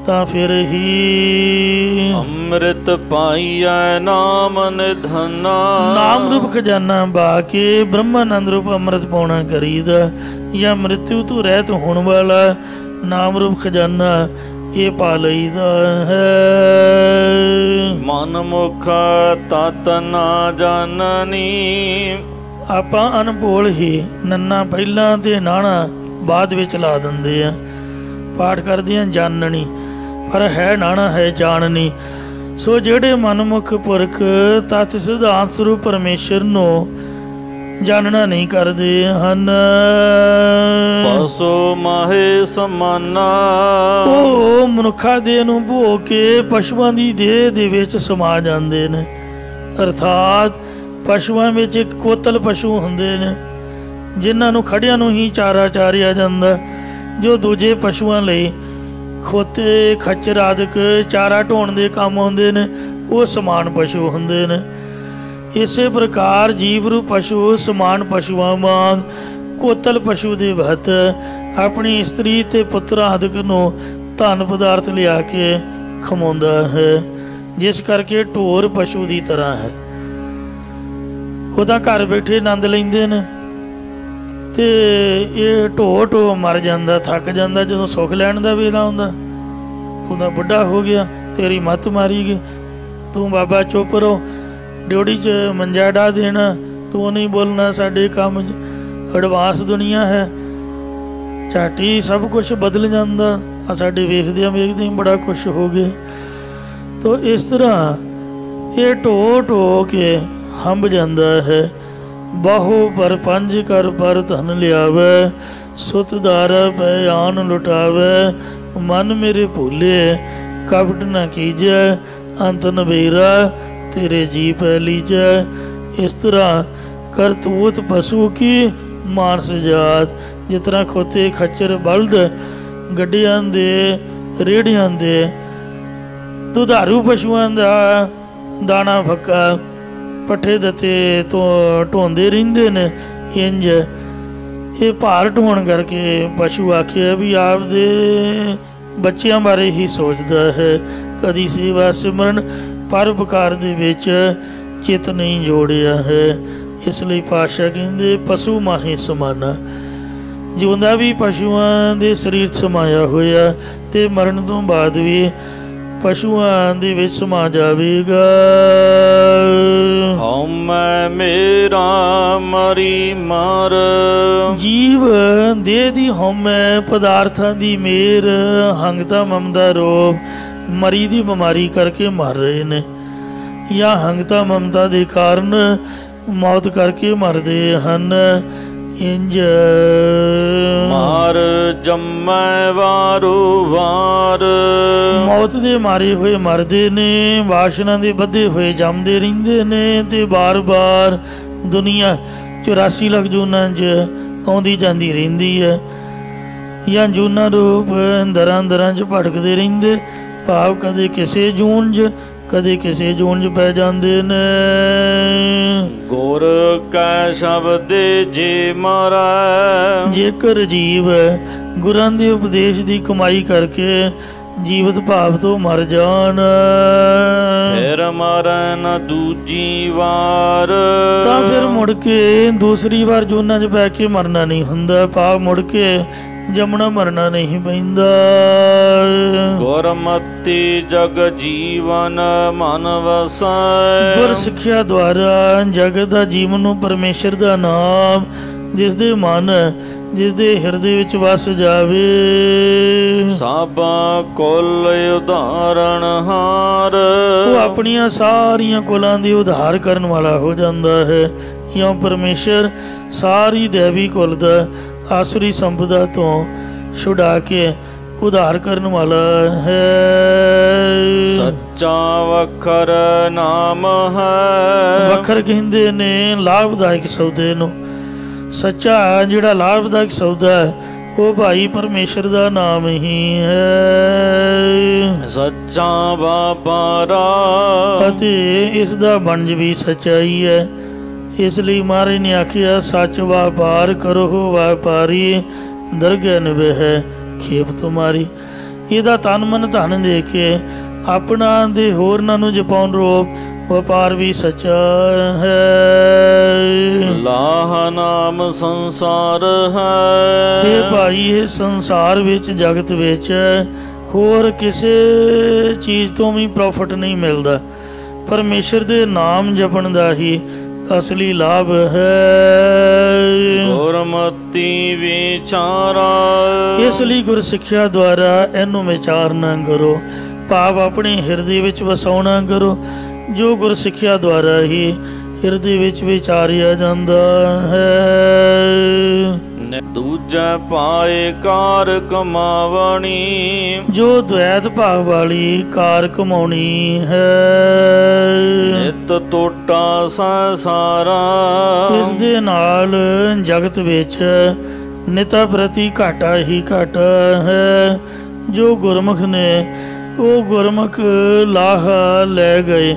ਤਾਂ ਫਿਰ ਹੀ ਅੰਮ੍ਰਿਤ ਪਾਈਐ ਨਾਮ ਨਿਧਨਾ ਨਾਮ ਰੂਪ ਖਜ਼ਾਨਾ ਬਾ ਕੇ ਬ੍ਰਹਮਾਨੰਦ ਰੂਪ ਅੰਮ੍ਰਿਤ ਪਾਉਣਾ ਕਰੀਦਾ। ਜਾਂ ਮ੍ਰਿਤੂ ਤੋਂ ਰਹਿਤ ਹੋਣ ਵਾਲਾ ਨਾਮ ਰੂਪ ਖਜ਼ਾਨਾ ਇਹ ਪਾ ਲਈਦਾ ਹੈ। ਮਨ ਮੁਖ ਤਤ ਨਾ ਜਾਣਨੀ ਆਪਾਂ ਅਨਭੋਲ ਹੀ ਨੰਨਾ ਪਹਿਲਾਂ ਤੇ ਨਾਣਾ ਬਾਅਦ ਵਿੱਚ ਲਾ ਦਿੰਦੇ ਆ, ਪਾਠ ਕਰਦੇ ਆ ਜਾਣਨੀ, ਪਰ ਹੈ ਨਾਣਾ ਹੈ ਜਾਣਨੀ। ਸੋ ਜਿਹੜੇ ਮਨਮੁਖ ਪੁਰਖ ਤਤ ਸਿਧਾਂਤ ਸਰੂਪ ਪਰਮੇਸ਼ਰ ਨੂੰ ਜਾਣਨਾ ਨਹੀਂ ਕਰਦੇ ਹਨ, ਪਸੂ ਮਾਹੇ ਸਮਾਨਾ ਉਹ ਮਨੁੱਖਾ ਦੇਹ ਨੂੰ ਭੋਗ ਕੇ ਪਸ਼ੂਆਂ ਦੀ ਦੇਹ ਦੇ ਵਿੱਚ ਸਮਾ ਜਾਂਦੇ ਨੇ। ਅਰਥਾਤ ਪਸ਼ੂਆਂ ਵਿੱਚ ਇੱਕ ਕੋਤਲ ਪਸ਼ੂ ਹੁੰਦੇ ਨੇ ਜਿਨ੍ਹਾਂ ਨੂੰ ਖੜਿਆਂ ਨੂੰ ਹੀ ਚਾਰਾ ਚਾਰਿਆ ਜਾਂਦਾ, ਜੋ ਦੂਜੇ ਪਸ਼ੂਆਂ ਲਈ ਖੋਤੇ ਖੱਚਰ ਆਦਿਕ ਚਾਰਾ ਢੋਣ ਦੇ ਕੰਮ ਆਉਂਦੇ ਨੇ, ਉਹ ਸਮਾਨ ਪਸ਼ੂ ਹੁੰਦੇ ਨੇ। ਇਸੇ ਪ੍ਰਕਾਰ ਜੀਵ ਰੂਪ ਪਸ਼ੂ ਸਮਾਨ ਪਸ਼ੂਆਂ ਵਾਂਗ ਕੋਤਲ ਪਸ਼ੂ ਦੇ ਵਹਤ ਆਪਣੀ ਇਸਤਰੀ ਤੇ ਪੁੱਤਰ ਆਦਿਕ ਨੂੰ ਧਨ ਪਦਾਰਥ ਲਿਆ ਕੇ ਖਮਾਉਂਦਾ ਹੈ, ਜਿਸ ਕਰਕੇ ਢੋਰ ਪਸ਼ੂ ਦੀ ਤਰ੍ਹਾਂ ਹੈ। ਉਹ ਤਾਂ ਘਰ ਬੈਠੇ ਆਨੰਦ ਲੈਂਦੇ ਨੇ ਤੇ ਇਹ ਢੋ ਮਰ ਜਾਂਦਾ, ਥੱਕ ਜਾਂਦਾ ਜਦੋਂ ਸੁੱਖ ਲੈਣ ਦਾ ਵੇਲਾ ਆਉਂਦਾ। ਤੂੰ ਤਾਂ ਬੁੱਢਾ ਹੋ ਗਿਆ, ਤੇਰੀ ਮੱਤ ਮਾਰੀ ਗਈ, ਤੂੰ ਬਾਬਾ ਚੁੱਪ ਰਹੋ, ਡਿਊਟੀ 'ਚ ਮੰਜਾ ਡਾ ਦੇਣਾ, ਤੂੰ ਨਹੀਂ ਬੋਲਣਾ, ਸਾਡੇ ਕੰਮ 'ਚ ਐਡਵਾਂਸ ਦੁਨੀਆ ਹੈ, ਝਾਟੀ ਸਭ ਕੁਛ ਬਦਲ ਜਾਂਦਾ। ਆ ਸਾਡੇ ਵੇਖਦਿਆਂ ਵੇਖਦਿਆਂ ਬੜਾ ਕੁਛ ਹੋ ਗਿਆ। ਤੋ ਇਸ ਤਰ੍ਹਾਂ ਇਹ ਢੋ ਕੇ ਹੰਬ ਜਾਂਦਾ ਹੈ। ਬਾਹੋ ਪਰ ਪੰਜ ਕਰ ਪਰ ਧਨ ਲਿਆਵੇ, ਸੁਤ ਦਾਰ ਪੈ ਆਨ ਲੁਟਾਵੇ, ਮਨ ਮੇਰੇ ਭੂਲੇ ਕਪਟ ਨਾ ਕੀਜੈ, ਅੰਤ ਨਵੇਰਾ ਤੇਰੇ ਜੀ ਪੈ ਲੀਜੈ। ਇਸ ਤਰ੍ਹਾਂ ਕਰਤੂਤ ਪਸ਼ੂ ਕੀ ਮਾਨਸ ਜਾਤ, ਜਿਸ ਤਰ੍ਹਾਂ ਖੋਤੇ ਖੱਚਰ ਬਲਦ ਗੱਡੀਆਂ ਦੇ ਰੇੜਿਆਂ ਦੇ ਦੁਧਾਰੂ ਪਸ਼ੂਆਂ ਦਾ ਦਾਣਾ ਫੱਕਾ ਪੱਠੇ ਦਿੱਤੇ ਤੋਂ ਢੋਂਦੇ ਰਹਿੰਦੇ ਨੇ, ਇੰਜ ਇਹ ਭਾਰ ਢੋਣ ਕਰਕੇ ਪਸ਼ੂ ਆਖਿਆ ਵੀ ਆਪਦੇ ਬੱਚਿਆਂ ਬਾਰੇ ਹੀ ਸੋਚਦਾ ਹੈ, ਕਦੀ ਸੇਵਾ ਸਿਮਰਨ ਪਰਉਪਕਾਰ ਦੇ ਵਿੱਚ ਚਿੱਤ ਨਹੀਂ ਜੋੜਿਆ ਹੈ। ਇਸ ਲਈ ਪਾਤਸ਼ਾਹ ਕਹਿੰਦੇ ਪਸ਼ੂ ਮਾਹੇ ਸਮਾਨਾ, ਜਿਉਂਦਾ ਵੀ ਪਸ਼ੂਆਂ ਦੇ ਸਰੀਰ ਸਮਾਇਆ ਹੋਇਆ ਤੇ ਮਰਨ ਤੋਂ ਬਾਅਦ ਵੀ ਪਸ਼ੂਆਂ ਦੇ ਵਿੱਚ ਸਮਾ ਜਾਵੇਗਾ। ਹਉਮੈ ਮੇਰਾ ਮਰੀ ਮਰ, ਜੀਵ ਦੇਹ ਦੀ ਹਉਮੈ ਪਦਾਰਥਾਂ ਦੀ ਮੇਰ ਹੰਗਤਾ ਮਮਦਾ ਰੋਗ ਮਰੀ ਦੀ ਬਿਮਾਰੀ ਕਰਕੇ ਮਰ ਰਹੇ ਨੇ, ਜਾਂ ਹੰਗਤਾ ਮਮਤਾ ਦੇ ਕਾਰਨ ਮੌਤ ਕਰਕੇ ਮਰਦੇ ਹਨ। ਇੰਜ ਮਾਰ ਜੰਮੈ ਵਾਰੋ ਵਾਰ, ਮੌਤ ਦੇ ਮਾਰੇ ਹੋਏ ਮਰਦੇ ਨੇ, ਵਾਸ਼ਨਾ ਦੇ ਬੱਧੇ ਹੋਏ ਜੰਮਦੇ ਰਹਿੰਦੇ ਨੇ ਤੇ ਬਾਰ-ਬਾਰ ਦੁਨੀਆ 84 ਲੱਖ ਜੂਨਾਂ 'ਚ ਆਉਂਦੀ ਜਾਂਦੀ ਰਹਿੰਦੀ ਹੈ, ਜਾਂ ਜੂਨਾਂ ਰੂਪ ਦਰਾਂ 'ਚ ਭਟਕਦੇ ਰਹਿੰਦੇ, ਭਾਵ ਕਦੇ ਕਿਸੇ ਜੂਨ 'ਚ ਕਦੇ ਕਿਸੇ ਜੂਨ 'ਚ ਪੈ ਜਾਂਦੇ ਨੇ। ਗੁਰ ਕੈ ਸ਼ਬਦ ਜੇ ਮਾਰੈ, ਜੇਕਰ ਜੀਵ ਗੁਰਾਂ ਦੇ ਉਪਦੇਸ਼ ਦੀ ਕਮਾਈ ਕਰਕੇ ਜੀਵਤ ਭਾਵ ਤੋਂ ਮਰ ਜਾਣ, ਫਿਰ ਮਰੈ ਨ ਦੂਜੀ ਵਾਰ। ਤਾਂ ਫਿਰ ਮੁੜ ਕੇ ਦੂਸਰੀ ਵਾਰ ਜੂਨਾਂ 'ਚ ਪੈ ਕੇ ਮਰਨਾ ਨਹੀਂ ਹੁੰਦਾ, ਭਾਵ ਮੁੜ ਕੇ ਜੰਮਣਾ ਮਰਨਾ ਨਹੀਂ ਪੈਂਦਾ। ਗੁਰਮਤਿ ਜਗ ਜੀਵਨ ਮਨ ਵਸੈ, ਗੁਰ ਸਿੱਖਿਆ ਦੁਆਰਾ ਜਗਤ ਦਾ ਜੀਵਨ ਨੂੰ ਪਰਮੇਸ਼ਰ ਦਾ ਨਾਮ ਜਿਸ ਦੇ ਮਨ ਜਿਸ ਦੇ ਹਿਰਦੇ ਵਿੱਚ ਵਸ ਜਾਵੇ। ਸਭ ਕੁਲ ਉਦਾਹਰਣ ਹਾਰ, ਉਹ ਆਪਣੀਆਂ ਸਾਰੀਆਂ ਕੁਲਾਂ ਦੀ ਉਧਾਰ ਕਰਨ ਵਾਲਾ ਹੋ ਜਾਂਦਾ ਹੈ। ਇਉਂ ਪਰਮੇਸ਼ਰ ਸਾਰੀ ਦੇਵੀ ਕੁਲ ਦਾ ਆਸੁਰੀ ਸੰਪਦਾ ਤੋਂ ਛੁਡਾ ਕੇ ਉਧਾਰ ਕਰਨ ਵਾਲਾ ਹੈ। ਸੱਚਾ ਵਖਰ ਨਾਮ ਹੈ, ਵਖਰ ਕਹਿੰਦੇ ਨੇ ਲਾਭਦਾਇਕ ਸੌਦੇ ਨੂੰ। ਸੱਚਾ ਜਿਹੜਾ ਲਾਭਦਾਇਕ ਸੌਦਾ ਹੈ ਉਹ ਭਾਈ ਪਰਮੇਸ਼ਰ ਦਾ ਨਾਮ ਹੀ ਹੈ। ਸੱਚਾ ਵਪਾਰਾ, ਅਤੇ ਇਸ ਦਾ ਵਣਜ ਵੀ ਸੱਚਾਈ ਹੈ। ਇਸ ਲਈ ਮਹਾਰਾਜ ਨੇ ਆਖਿਆ ਸੱਚ ਵਪਾਰ ਕਰੋ ਵਪਾਰੀ, ਦਰਗਹਿ ਨਿਭੈ ਖੇਪ ਤੁਮਾਰੀ। ਇਹਦਾ ਤਨ ਮਨ ਧਨ ਦੇ ਕੇ ਆਪਣਾ ਦੇ ਹੋਰਨਾਂ ਨੂੰ ਜਪਾਉਣ ਰੋਪ ਵਪਾਰ ਵੀ ਸੱਚਾ ਹੈ। ਲਾਹ ਨਾਮ ਸੰਸਾਰ ਹੈ, ਇਹ ਭਾਈ ਇਹ ਸੰਸਾਰ ਵਿੱਚ ਜਗਤ ਵਿੱਚ ਹੋਰ ਕਿਸੇ ਚੀਜ਼ ਤੋਂ ਵੀ ਪ੍ਰੋਫਿਟ ਨਹੀਂ ਮਿਲਦਾ, ਪਰਮੇਸ਼ਰ ਦੇ ਨਾਮ ਜਪਣ ਦਾ ਹੀ ਅਸਲੀ ਲਾਭ ਹੈ। ਗੁਰਮਤਿ ਵਿਚਾਰਾ, ਇਸ ਲਈ ਗੁਰ ਸਿੱਖਿਆ ਦੁਆਰਾ ਇਹਨੂੰ ਵਿਚਾਰਨਾ ਕਰੋ, ਭਾਵ ਆਪਣੇ ਹਿਰਦੇ ਵਿੱਚ ਵਸਾਉਣਾ ਕਰੋ, ਜੋ ਗੁਰ ਸਿੱਖਿਆ ਦੁਆਰਾ ਹੀ ਹਿਰਦੇ ਵਿੱਚ ਵਿਚਾਰਿਆ ਜਾਂਦਾ ਹੈ। ਦੂਜਾ ਪਾਏ ਕਾਰ ਕਮਾਵਣੀ, ਜੋ ਦ્વੈਤ ਭਾਵ ਵਾਲੀ ਕਾਰ ਕਮਾਉਣੀ ਹੈ। ਨਿਤ ਟੋਟਾ ਸੰਸਾਰਾ, ਇਸ ਦੇ ਨਾਲ ਜਗਤ ਵਿੱਚ ਨਿਤਾ ਪ੍ਰਤੀ ਘਾਟਾ ਹੀ ਘਾਟਾ ਹੈ। ਜੋ ਗੁਰਮੁਖ ਨੇ ਉਹ ਗੁਰਮੁਖ ਲਾਹਾ ਲੈ ਗਏ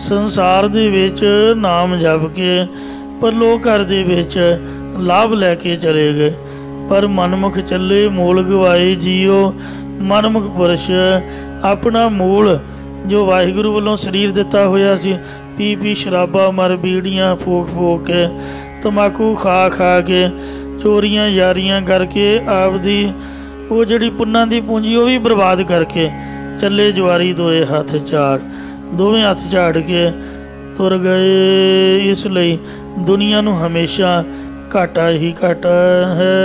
ਸੰਸਾਰ ਦੇ ਵਿੱਚ ਨਾਮ ਜਪ ਕੇ, ਪਰਲੋਕ ਘਰ ਦੇ ਵਿੱਚ ਲਾਭ ਲੈ ਕੇ ਚਲੇ ਗਏ। ਪਰ ਮਨਮੁਖ ਚੱਲੇ ਮੂਲ ਗਵਾਏ ਜੀਓ। ਮਨਮੁਖ ਪੁਰਸ਼ ਆਪਣਾ ਮੂਲ ਜੋ ਵਾਹਿਗੁਰੂ ਵੱਲੋਂ ਸਰੀਰ ਦਿੱਤਾ ਹੋਇਆ ਸੀ, ਪੀ ਪੀ ਸ਼ਰਾਬਾਂ ਮਰ ਬੀੜੀਆਂ ਫੂਕ ਫੂਕ ਕੇ, ਤੰਬਾਕੂ ਖਾ ਖਾ ਕੇ, ਚੋਰੀਆਂ ਯਾਰੀਆਂ ਕਰਕੇ, ਆਪਦੀ ਉਹ ਜਿਹੜੀ ਪੁੰਨਾਂ ਦੀ ਪੂੰਜੀ ਉਹ ਵੀ ਬਰਬਾਦ ਕਰਕੇ ਚੱਲੇ ਜਵਾਰੀ ਦੋਵੇਂ ਹੱਥ ਝਾੜ ਕੇ ਤੁਰ ਗਏ। ਇਸ ਲਈ ਦੁਨੀਆ ਨੂੰ ਹਮੇਸ਼ਾ ਘਾਟਾ ਹੀ ਘਾਟਾ ਹੈ।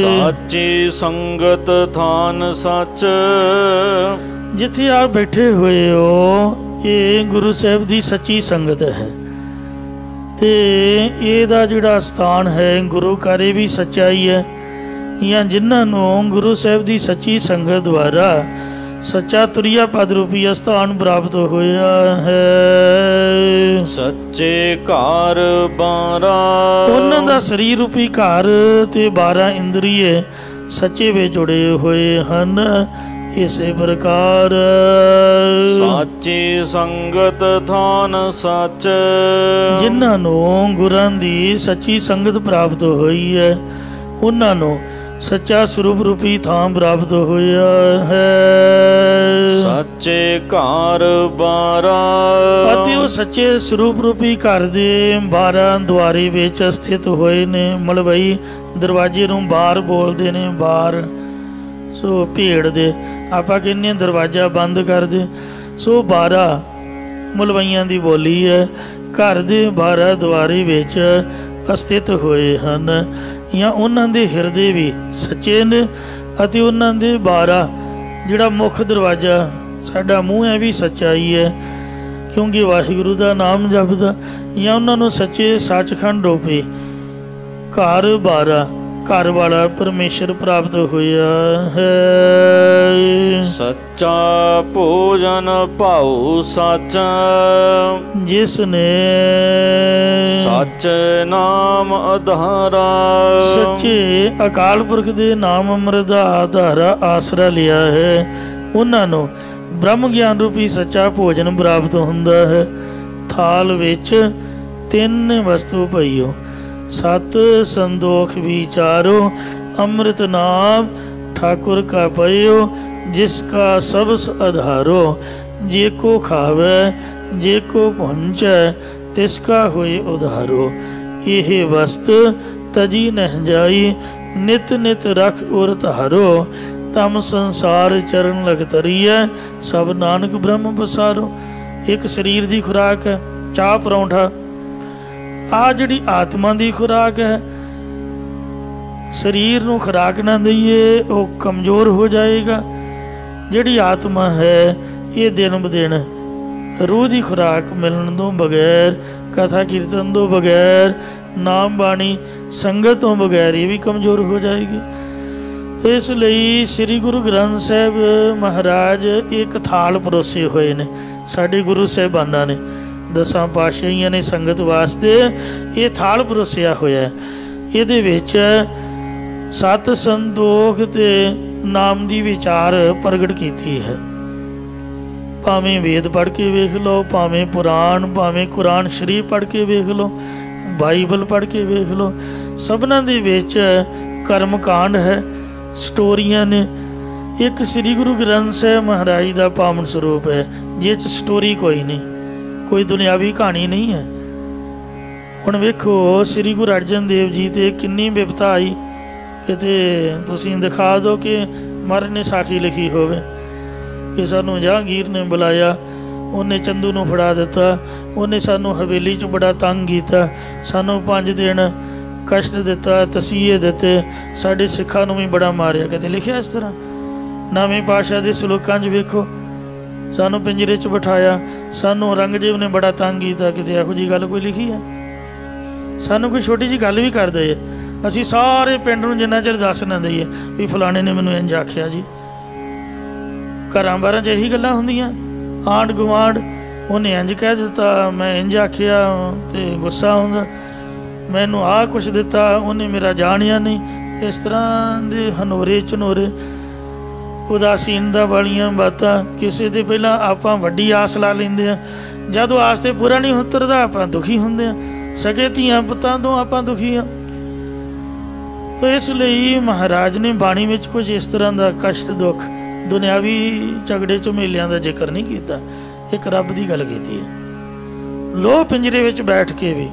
ਸਾਚੀ ਸੰਗਤ ਥਾਨ ਸੱਚ, ਜਿੱਥੇ ਆਪ ਬੈਠੇ ਹੋਏ ਹੋ ਇਹ ਗੁਰੂ ਸਾਹਿਬ ਦੀ ਸੱਚੀ ਸੰਗਤ ਹੈ, ਤੇ ਇਹਦਾ ਜਿਹੜਾ ਸਥਾਨ ਹੈ ਗੁਰੂ ਘਰ ਇਹ ਵੀ ਸੱਚਾਈ ਹੈ। ਜਾਂ ਜਿਨ੍ਹਾਂ ਨੂੰ ਗੁਰੂ ਸਾਹਿਬ ਦੀ ਸੱਚੀ ਸੰਗਤ ਦੁਆਰਾ ਸੱਚਾ ਤੁਰਿਆ ਪਦ ਰੂਪੀ ਅਸਥਾਨ ਪ੍ਰਾਪਤ ਹੋਇਆ ਹੈ। ਸੱਚੇ ਘਰ 12, ਉਹਨਾਂ ਦਾ ਸਰੀਰ ਰੂਪੀ ਘਰ ਤੇ 12 ਇੰਦਰੀਏ ਸੱਚੇ ਵਿੱਚ ਜੁੜੇ ਹੋਏ ਹਨ। ਇਸੇ ਪ੍ਰਕਾਰ ਸਾਚੀ ਸੰਗਤ ਥਾਨ ਸੱਚ, ਜਿਨ੍ਹਾਂ ਨੂੰ ਗੁਰਾਂ ਦੀ ਸੱਚੀ ਸੰਗਤ ਪ੍ਰਾਪਤ ਹੋਈ ਹੈ ਉਹਨਾਂ ਨੂੰ ਸੱਚਾ ਸਰੂਪ ਰੂਪੀ ਥਾਂ ਪ੍ਰਾਪਤ ਹੋਇਆ ਹੈ। ਸੱਚੇ ਘਰ 12, ਅਤੇ ਉਹ ਸੱਚੇ ਸਰੂਪ ਰੂਪੀ ਘਰ ਦੇ 12 ਦੁਆਰੇ ਵਿੱਚ ਸਥਿਤ ਹੋਏ ਨੇ। ਮਲਵਈ ਦਰਵਾਜ਼ੇ ਨੂੰ ਬਾਰ ਬੋਲਦੇ ਨੇ, ਬਾਰ ਸੋ ਭੇੜ ਦੇ ਆਪਾਂ ਕਹਿੰਦੇ ਦਰਵਾਜ਼ਾ ਬੰਦ ਕਰ ਦੇ। ਸੋ 12 ਮਲਵਈਆਂ ਦੀ ਬੋਲੀ ਹੈ। ਘਰ ਦੇ 12 ਦੁਆਰੇ ਵਿੱਚ ਸਥਿਤ ਹੋਏ ਹਨ, ਜਾਂ ਉਹਨਾਂ ਦੇ ਹਿਰਦੇ ਵੀ ਸੱਚੇ ਨੇ, ਅਤੇ ਉਹਨਾਂ ਦੇ 12 ਜਿਹੜਾ ਮੁੱਖ ਦਰਵਾਜ਼ਾ ਸਾਡਾ ਮੂੰਹ ਹੈ ਵੀ ਸੱਚਾਈ ਹੈ, ਕਿਉਂਕਿ ਵਾਹਿਗੁਰੂ ਦਾ ਨਾਮ ਜਪਦਾ। ਜਾਂ ਉਹਨਾਂ ਨੂੰ ਸੱਚੇ ਸੱਚਖੰਡ ਰੂਪੀ ਘਰ 12 ਘਰ ਵਾਲਾ ਪਰਮੇਸ਼ਰ ਪ੍ਰਾਪਤ ਹੋਇਆ ਹੈ। ਸੱਚਾ ਭੋਜਨ ਭਾਉ ਸਾਚਾ, ਜਿਸ ਨੇ ਸੱਚ ਨਾਮ ਆਧਾਰਾ, ਸੱਚੇ ਅਕਾਲ ਪੁਰਖ ਦੇ ਨਾਮ ਅੰਮ੍ਰਿਤ ਦਾ ਆਧਾਰਾ ਆਸਰਾ ਲਿਆ ਹੈ, ਉਹਨਾਂ ਨੂੰ ब्रह्म ज्ञान रूपी सच्चा भोजन प्राप्त हुंदा है। थाल विच तिन वस्तु पईओ, सत संदोख विचारो, अमृत नाम ठाकुर का पयो, जिसका सबस आधारो। जे को खावे जे को पहुँचै, तिसका होए उधारो। यह वस्त तजी नह जाई, नित नित रख उर धारो। तम संसार चरण लग तरीए, सब नानक ब्रह्म बसारो। एक शरीर की खुराक है चाह परौंठा, आ जिहड़ी आत्मा की खुराक है। शरीर नूं खुराक ना दईए वो कमज़ोर हो जाएगा। जिहड़ी आत्मा है ये दिन ब दिन रूह की खुराक मिलण तो बगैर, कथा कीर्तन तो बगैर, नाम बाणी संगत तो बगैर ये भी कमज़ोर हो जाएगी। तो इसलिए श्री गुरु ग्रंथ साहब महाराज एक थाल परोसे हुए ने साडे गुरु साहिबाना ने, 10 पातशाहियां ने संगत वास्ते ये थाल परोसिया होया है। इहदे विच सत संतोख ते नाम दी विचार प्रगट कीती है। भावें वेद पढ़ के वेख लो, भावें पुराण, भावें कुरान शरीफ पढ़ के वेख लो, बाइबल पढ़ के वेख लो, सबना दे विच कर्म कांड है, स्टोरियां ने। एक श्री गुरु ग्रंथ साहिब महाराज का पावन स्वरूप है जिस च स्टोरी कोई नहीं, कोई दुनियावी कहानी नहीं है। हुण वेखो श्री गुरु अर्जन देव जी ते किन्नी विपता आई, किते तुसीं दिखा दो कि महाराज ने साखी लिखी होवे कि सानू जहांगीर ने बुलाया, उन्हें चंदू नूं फड़ा दिता, उन्हें सानू हवेली च बड़ा तंग कीता, सानू 5 दिन कष्ट दिता, तसीहे दिते, साडे सिखां नूं भी बड़ा मारिया। कदे लिखिया इस तरह? नवें पातशाह दे सलोकां च वेखो, सानू पिंजरे च बिठाया, सानू औरंगजेब ने बड़ा तंग कीता, किते इहो जी गल कोई लिखी है? सानू कोई छोटी जी गल भी कर दे, असीं सारे पिंड नूं जिन्ना चिर दस ना दईए भी फलाणे ने मैनूं इंज आखिया जी। घरां बारां च यही गल्लां हुंदियां, आंढ गुआंढ उन्हें इंज कह दिता, मैं इंज आखिया ते गुस्सा आउंदा, मैनू आ कुछ दिता उन्हें मेरा जानिया नहीं। इस तरह के हनोरे झनोरे उदासीनता वालियां बातां, किसी दे पहलां आपां वड्डी आस ला लैंदे आ, जदों आस ते पूरा नहीं उतरदा आपां दुखी हुंदे आ, सगे धीआं पुत्तां तों आपां दुखी आ। तो इसलिए महाराज ने बाणी विच कुछ इस तरह का कष्ट दुख दुनियावी झगड़े झमेलियां का जिक्र नहीं किया, एक रब की गल कीती है। लोह पिंजरे विच बैठ के भी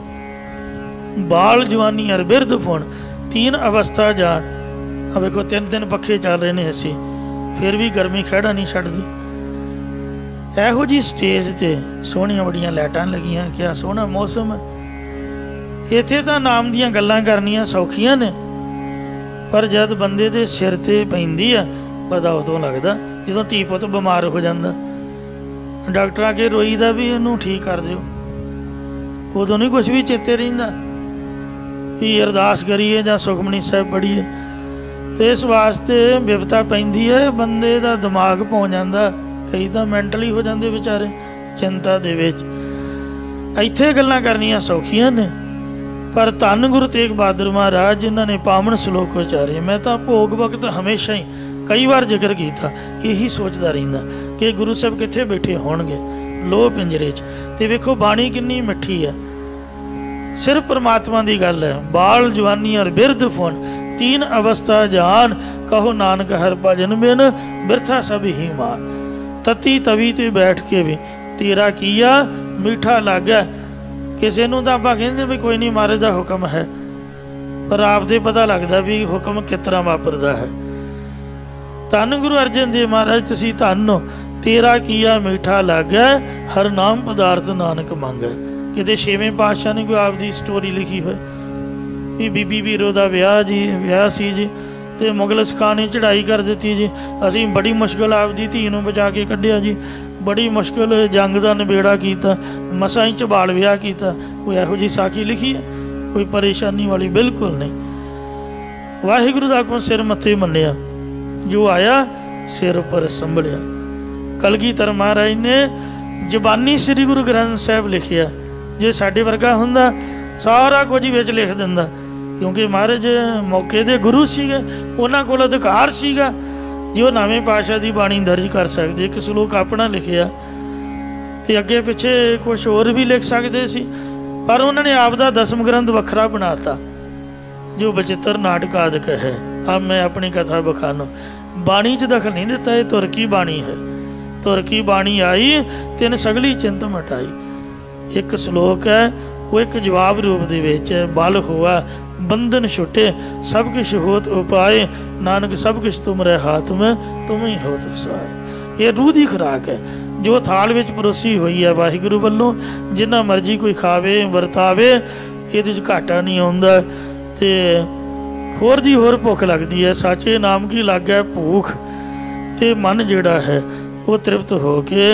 बाल जवानी अर बिरध फुण 3 अवस्था जान। अब देखो 3 पखे चल रहे हैं, असी फिर भी गर्मी खड़ा नहीं छड्डदी। इहो जी स्टेज ते सोहणियां बड़ियां लाइटां लगियां, क्या सोहना मौसम है। इत्थे तां नाम दीयां गल्लां करनियां सौखियां ने, पर जद बंदे दे सिर ते पैंदी आ पता उदों लगदा जदों धी पुत्त बीमार हो जांदा, डॉक्टर आके रोईदा भी इहनूं ठीक कर दिओ, उदों नहीं कुछ भी चेते रहिंदा भी अरदास करिए जां सुखमनी साहिब पढ़ीए। तो इस वास्ते विपता पैंदी है, बंदे दा दिमाग पौ जांदा, कई तां मैंटली हो जांदे बेचारे चिंता दे विच। इत्थे गल्लां करनियां सौखियां ने, पर धन गुरु तेग बहादुर महाराज जिन्हां ने पावन श्लोक उचारे, मैं तां भोग वक्त हमेशा ही कई बार जिक्र किया, यही सोचता रहिंदा कि गुरु साहब कित्थे बैठे होणगे लोह पिंजरे च। ते वेखो बाणी किन्नी मिठी है, सिर्फ परमात्मा की गल है। बाल जवानी और बिरध फुण 3 अवस्था जान, कहो नानक हर भजन बिन बिरथा सब ही मान। तती तवी ते बैठ के भी तेरा किया मीठा लागे। किसी नूं तां आपां कहंदे भी कोई नहीं महाराज दा हुक्म है, पर आपदे पता लगदा भी हुक्म किस तरह वापरदा है। धन गुरु अर्जन देव महाराज तुसीं धन हो, तेरा किया मीठा लागे, हर नाम पदार्थ नानक मंगे। किते 6वें पातशाह ने कोई आपकी स्टोरी लिखी हो भी बीबी वीरो का विआह सी जी, तो मुगल सिखां ने चढ़ाई कर दी जी, असी बड़ी मुश्किल आपकी धी नूं बचा के कढ़िया जी, बड़ी मुश्किल जंग का निबेड़ा किया, मसां ही झबाल विआह किया। कोई इहो जी साखी लिखी है? कोई परेशानी वाली बिल्कुल नहीं। वाहिगुरू दा हुकम सिर मत्थे मन्निया, जो आया सिर पर संभलिया। कलगीधर महाराज ने जबानी श्री गुरु ग्रंथ साहिब लिखिया, जे साडे वर्गा हुंदा सारा कुछ ही विच लिख दिंदा, क्योंकि महाराज मौके दे गुरु सीगे, उन्हां कोल अधिकार सीगा ਜੋ ਨਵੇਂ ਪਾਤਸ਼ਾਹ ਦੀ ਬਾਣੀ ਦਰਜ ਕਰ ਸਕਦੇ। ਇੱਕ ਸਲੋਕ ਆਪਣਾ ਲਿਖਿਆ ਤੇ ਅੱਗੇ ਪਿੱਛੇ ਕੁਛ ਹੋਰ ਵੀ ਲਿਖ ਸਕਦੇ ਸੀ, ਪਰ ਉਹਨਾਂ ਨੇ ਆਪ ਦਾ ਦਸਮ ਗ੍ਰੰਥ ਵੱਖਰਾ ਬਣਾਤਾ ਜੋ ਬਚਿੱਤਰ ਨਾਟਕ ਆਦਿਕ ਹੈ। अब मैं अपनी कथा बखानो, बाणी च दखल नहीं देता, ये तुर की बाणी है। तुर की बाणी आई तिन सगली चिंत मटाई। एक श्लोक है वो एक जवाब रूप दे विच, बल हुआ बंधन छुटे सब किश होत उपाय, नानक सब किश तुमरे हाथ में तुम ही होत सहाय। ये रूह दी खुराक है जो थाल विच परोसी हुई है वाहिगुरु वल्लों। जिन्ना मर्जी कोई खावे वरतावे, ਇਹਦੇ 'ਚ घाटा नहीं आउंदा ते होर दी होर भुख लगती है। साचे नाम की लागै भूख ते मन जिहड़ा है वो तृप्त हो के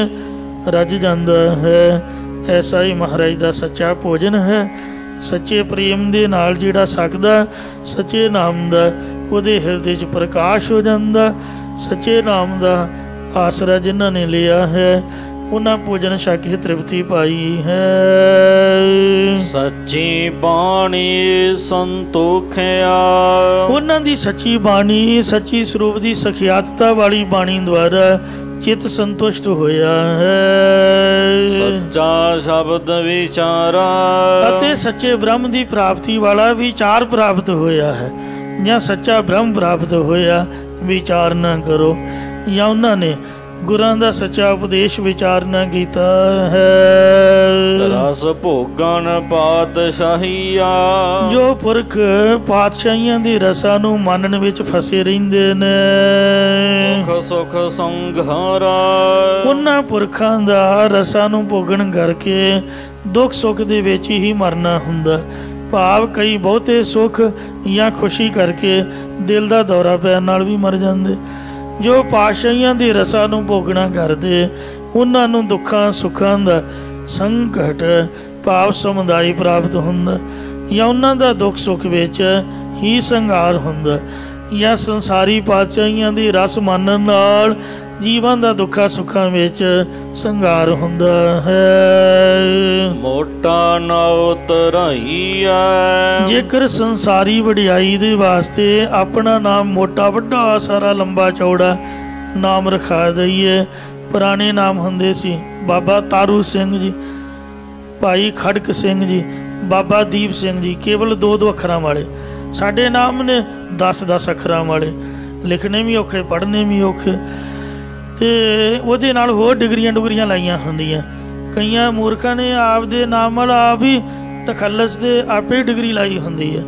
रज जांदा है। ऐसा ही महाराज दा सच्चा भोजन है। सच्चे प्रेम दे नाल जिहड़ा सकदा सच्चे नाम दा ਉਹਦੇ ਹਿਰਦੇ 'ਚ प्रकाश हो जांदा। सच्चे नाम दा आसरा जिन्हां ने लिया है उन्हां भोजन छक के तृप्ति पाई है। सच्ची बाणी संतोखिया, उन्हां दी सच्ची बाणी सच्ची स्वरूप दी सखियातता वाली बाणी द्वारा चित संतुष्ट होया है। सच्चा शब्द विचारा, अते सच्चे ब्रह्म दी प्राप्ति वाला विचार प्राप्त होया है। या सच्चा ब्रह्म प्राप्त होया विचार ना करो, या उन्होंने गुरां दा सच्चा उपदेश विचार ना कीता है। रस भोगन पातशाहीया, जो पुरख पातशाहियां दी रसां नूं मानण विच फसे रहिंदे ने, सुख सुख संघारा, उन्हां पुरखां दा रसां नूं भोगण करके दुख सुख दे विच ही मरना हुंदा। भाव कई बहुते सुख या खुशी करके दिल दा दौरा पैण नाल भी मर जांदे। जो पातशाहियां दी रसां नूं भोगना करदे उन्हां नूं दुखां सुखां दा संकट भाव समुदाय प्राप्त हुंदा, या उन्हां दा दुख सुख विच ही संघार हुंदा। या संसारी पातशाहियां दी रस मानण नाल जीवां दा दुखां सुखां विच संघार हुंदा है। मोटा नाव तराईया, जेकर संसारी वडियाई दे वास्ते अपना नाम मोटा वड्डा सारा लंबा चौड़ा नाम रखा दईए। पुराने नाम हुंदे सी बाबा तारू सिंह जी, भाई खड़क सिंह जी, बाबा दीप सिंह जी, केवल 2-2 अखरां वाले। साडे नाम ने 10-10 अखरां वाले, लिखने भी औखे पढ़ने भी औखे। ਤੇ ਉਹਦੇ ਨਾਲ ਹੋਰ ਡਿਗਰੀਆਂ ਡੁਗਰੀਆਂ ਲਾਈਆਂ ਹੁੰਦੀਆਂ। ਕਈਆਂ ਮੂਰਖਾਂ ਨੇ ਆਪ ਦੇ ਨਾਮ ਨਾਲ ਆਪ ਹੀ ਤਖੱਲਸ ਤੇ ਆਪੇ ਡਿਗਰੀ ਲਾਈ ਹੁੰਦੀ ਹੈ।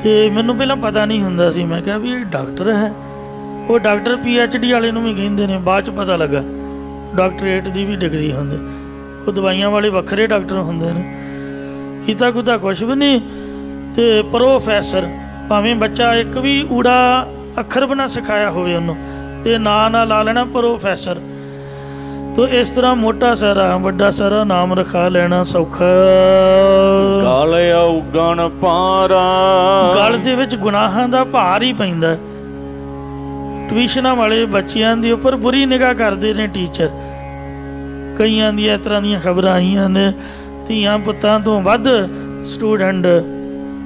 ਤੇ ਮੈਨੂੰ ਪਹਿਲਾਂ ਪਤਾ ਨਹੀਂ ਹੁੰਦਾ ਸੀ, ਮੈਂ ਕਿਹਾ ਵੀ ਇਹ ਡਾਕਟਰ ਹੈ। ਉਹ ਡਾਕਟਰ PhD ਵਾਲੇ ਨੂੰ ਵੀ ਕਹਿੰਦੇ ਨੇ, ਬਾਅਦ 'ਚ ਪਤਾ ਲੱਗਾ ਡਾਕਟਰੇਟ ਦੀ ਵੀ ਡਿਗਰੀ ਹੁੰਦੀ। ਉਹ ਦਵਾਈਆਂ ਵਾਲੇ ਵੱਖਰੇ ਡਾਕਟਰ ਹੁੰਦੇ ਨੇ। ਕੀਤਾ ਕੁਤਾ ਕੁਛ ਵੀ ਨਹੀਂ। ਤੇ ਪ੍ਰੋਫੈਸਰ, ਭਾਵੇਂ ਬੱਚਾ ਇੱਕ ਵੀ ਊੜਾ ਅੱਖਰ ਬਣਾ ਸਿਖਾਇਆ ਹੋਵੇ ਉਹਨੂੰ, ਤੇ ਨਾਂ ਨਾ ਲਾ ਲੈਣਾ ਪ੍ਰੋਫੈਸਰ। ਤੋ ਇਸ ਤਰ੍ਹਾਂ ਮੋਟਾ ਸਾਰਾ ਵੱਡਾ ਸਾਰਾ ਨਾਮ ਰਖਾ ਲੈਣਾ ਸੌਖਾ। ਗਲ ਔਗਣ ਪਾਰਾ, ਗਲ ਦੇ ਵਿੱਚ ਗੁਨਾਹਾਂ ਦਾ ਭਾਰ ਹੀ ਪੈਂਦਾ। ਟਿਊਸ਼ਨਾਂ ਵਾਲੇ ਬੱਚਿਆਂ ਦੇ ਉੱਪਰ ਬੁਰੀ ਨਿਗਾਹ ਕਰਦੇ ਨੇ ਟੀਚਰ। ਕਈਆਂ ਦੀਆਂ ਇਸ ਤਰ੍ਹਾਂ ਦੀਆਂ ਖਬਰਾਂ ਆਈਆਂ ਨੇ, ਧੀਆਂ ਪੁੱਤਾਂ ਤੋਂ ਵੱਧ ਸਟੂਡੈਂਟ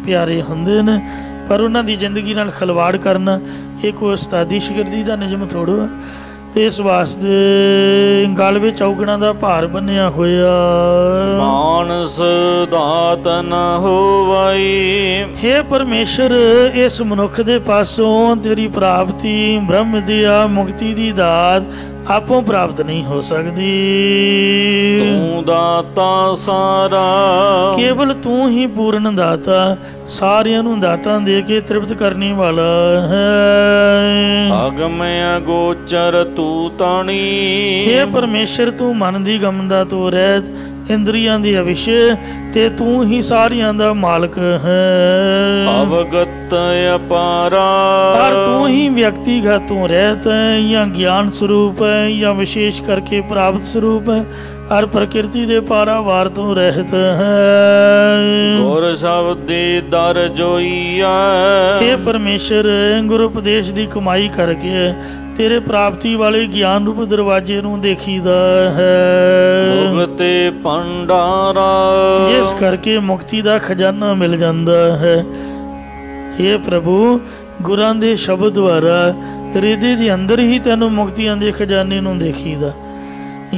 ਪਿਆਰੇ ਹੁੰਦੇ ਨੇ, ਪਰ ਉਹਨਾਂ ਦੀ ਜ਼ਿੰਦਗੀ ਨਾਲ ਖਿਲਵਾੜ ਕਰਨਾ ਇਹ ਕੋਈ ਉਸਤਾਦੀ ਸ਼ਾਗਿਰਦੀ ਦਾ ਨਿਯਮ ਥੋੜ੍ਹਾ ਹੈ। ਤੇ ਇਸ ਵਾਸਤੇ ਗਲ ਵਿੱਚ ਔਗਣਾਂ ਦਾ ਭਾਰ ਬੰਨਿਆ ਹੋਇਆ। ਮਾਨਸ ਦਾਤ ਨ ਹੋਵਈ, ਹੇ ਪਰਮੇਸ਼ਰ ਇਸ ਮਨੁੱਖ ਦੇ ਪਾਸੋਂ ਤੇਰੀ ਪ੍ਰਾਪਤੀ ਬ੍ਰਹਮ ਦੀ ਆ ਮੁਕਤੀ ਦੀ ਦਾਤ ਆਪੋਂ ਪ੍ਰਾਪਤ ਨਹੀਂ ਹੋ ਸਕਦੀ। ਤੂੰ ਦਾਤਾ ਸਾਰਾ, ਕੇਵਲ ਤੂੰ ਹੀ ਪੂਰਨ ਦਾਤਾ, ਸਾਰਿਆਂ ਨੂੰ ਦਾਤਾਂ ਦੇ ਕੇ ਤ੍ਰਿਪਤ ਕਰਨੇ ਵਾਲਾ ਹੈ। ਅਗਮ ਅਗੋਚਰ ਤੂੰ ਤਾਣੀ, ਹੇ ਪਰਮੇਸ਼ਰ ਤੂੰ ਮਨ ਦੀ ਗਮਦਾ ਤੋਂ ਰਹਿਤ, ਇੰਦਰੀਆਂ ਦੀ ਅਵਿਸ਼ੇ ਤੇ ਤੂੰ ਹੀ ਸਾਰਿਆਂ ਦਾ ਮਾਲਕ ਹੈ। ਅਵਗਤ ਅਪਾਰਾ, ਪਰ ਤੂੰ ਹੀ ਵਿਅਕਤੀਗਤ ਤੂੰ ਰਹਿਤ ਹੈ, ਜਾਂ ਗਿਆਨ ਸਰੂਪ ਹੈ, ਜਾਂ ਵਿਸ਼ੇਸ਼ ਕਰਕੇ ਪ੍ਰਾਪਤ ਸਰੂਪ ਹੈ, ਹਰ ਪ੍ਰਕਿਰਤੀ ਦੇ ਪਾਰਾਵਾਰ ਤੋਂ ਰਹਿਤ ਹੈ। ਗੁਰ ਸ਼ਬਦ ਦੀ ਦਰ ਜੋਈਆ, ਇਹ ਪਰਮੇਸ਼ਰ ਗੁਰੂ ਉਪਦੇਸ਼ ਦੀ ਕਮਾਈ ਕਰਕੇ ਤੇਰੇ ਪ੍ਰਾਪਤੀ ਵਾਲੇ ਗਿਆਨ ਰੂਪ ਦਰਵਾਜ਼ੇ ਨੂੰ ਦੇਖੀਦਾ ਹੈ। ਮੁਕਤੇ ਭੰਡਾਰਾ, ਜਿਸ ਕਰਕੇ ਮੁਕਤੀ ਦਾ ਖਜ਼ਾਨਾ ਮਿਲ ਜਾਂਦਾ ਹੈ। हे प्रभु गुरां दे शब्द द्वारा ਹਿਰਦੇ ਦੇ ਅੰਦਰ ਹੀ ਤੈਨੂੰ ਮੁਕਤੀਆਂ ਦੇ ਖਜ਼ਾਨੇ ਨੂੰ ਦੇਖੀਦਾ।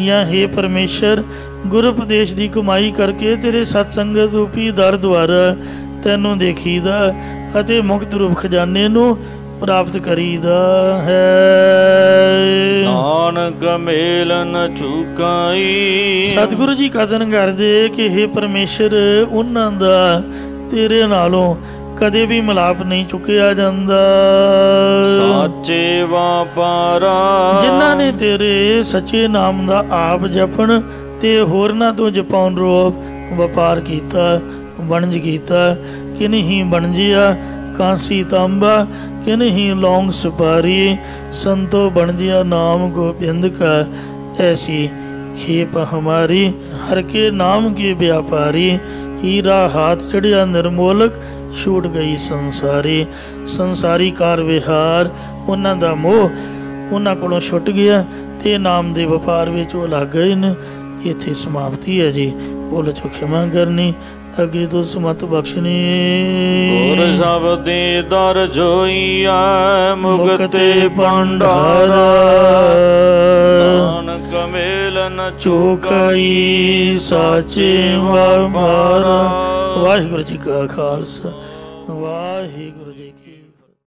ਜਾਂ ਹੇ ਪਰਮੇਸ਼ਰ, ਗੁਰ ਉਪਦੇਸ਼ ਦੀ ਕਮਾਈ ਕਰਕੇ ਤੇਰੇ ਸਤਸੰਗਤ ਰੂਪੀ ਦਰ ਦੁਆਰਾ ਤੈਨੂੰ ਦੇਖੀਦਾ ਅਤੇ ਮੁਕਤ ਰੂਪ ਖਜ਼ਾਨੇ ਨੂੰ ਪ੍ਰਾਪਤ ਕਰੀਦਾ ਹੈ। ਨਾਨਕ ਮੇਲ ਨ ਚੁਕਾਈ। ਸਤਿਗੁਰੂ ਜੀ ਕਥਨ ਕਰਦੇ ਕਿ ਹੇ ਪਰਮੇਸ਼ਰ, ਉਹਨਾਂ ਦਾ ਤੇਰੇ ਨਾਲੋਂ ਕਦੇ ਵੀ ਮਿਲਾਪ ਨਹੀਂ ਚੁੱਕਿਆ ਜਾਂਦਾ। ਸਾਚੇ ਵਾਪਾਰਾ, ਜਿਨ੍ਹਾਂ ਨੇ ਤੇਰੇ ਸੱਚੇ ਨਾਮ ਦਾ ਆਪ ਜਪਣ ਤੇ ਹੋਰਨਾਂ ਤੋਂ ਜਪਾਉਣ ਰੂਪ ਵਪਾਰ ਕੀਤਾ, ਵਣਜ ਕੀਤਾ। ਕਿ ਨਹੀਂ ਬਣਜਿਆ ਕਾਂਸੀ ਤਾਂਬਾ, ਕਿ ਨਹੀਂ ਲੌਂਗ ਸੁਪਾਰੀ। ਸੰਤੋ ਬਣਜਿਆ ਨਾਮ ਗੋਬਿੰਦ का, ऐसी खेप हमारी। हर के नाम के व्यापारी, हीरा हाथ चढ़िया निर्मोलक, छूट गई संसारी। संसारी कार विहार, ਉਹਨਾਂ ਦਾ ਮੋਹ ਉਹਨਾਂ ਕੋਲੋਂ ਛੁੱਟ ਗਿਆ ਤੇ ਨਾਮ ਦੇ ਵਪਾਰ ਵਿੱਚ ਉਹ ਲੱਗ ਗਏ ਨੇ। ਇੱਥੇ ਸਮਾਪਤੀ ਹੈ ਜੀ। ਭੁੱਲ ਚੁੱਕ ਖਿਮਾ ਕਰਨੀ, ਅੱਗੇ ਤੋਂ ਸਮਤ ਬਖਸ਼ਣੀ। ਗੁਰ ਸ਼ਬਦ ਦੇ ਦਰ ਜੋਈਆ, ਮੁਕਤੇ ਭੰਡਾਰਾ। ਨਾਨਕ ਮੇਲ ਨ ਚੁਕਾਈ, ਸਾਚੇ ਵਾਪਾਰਾ। ਵਾਹਿਗੁਰੂ ਜੀ ਕਾ ਖਾਲਸਾ, ਵਾਹਿਗੁਰੂ।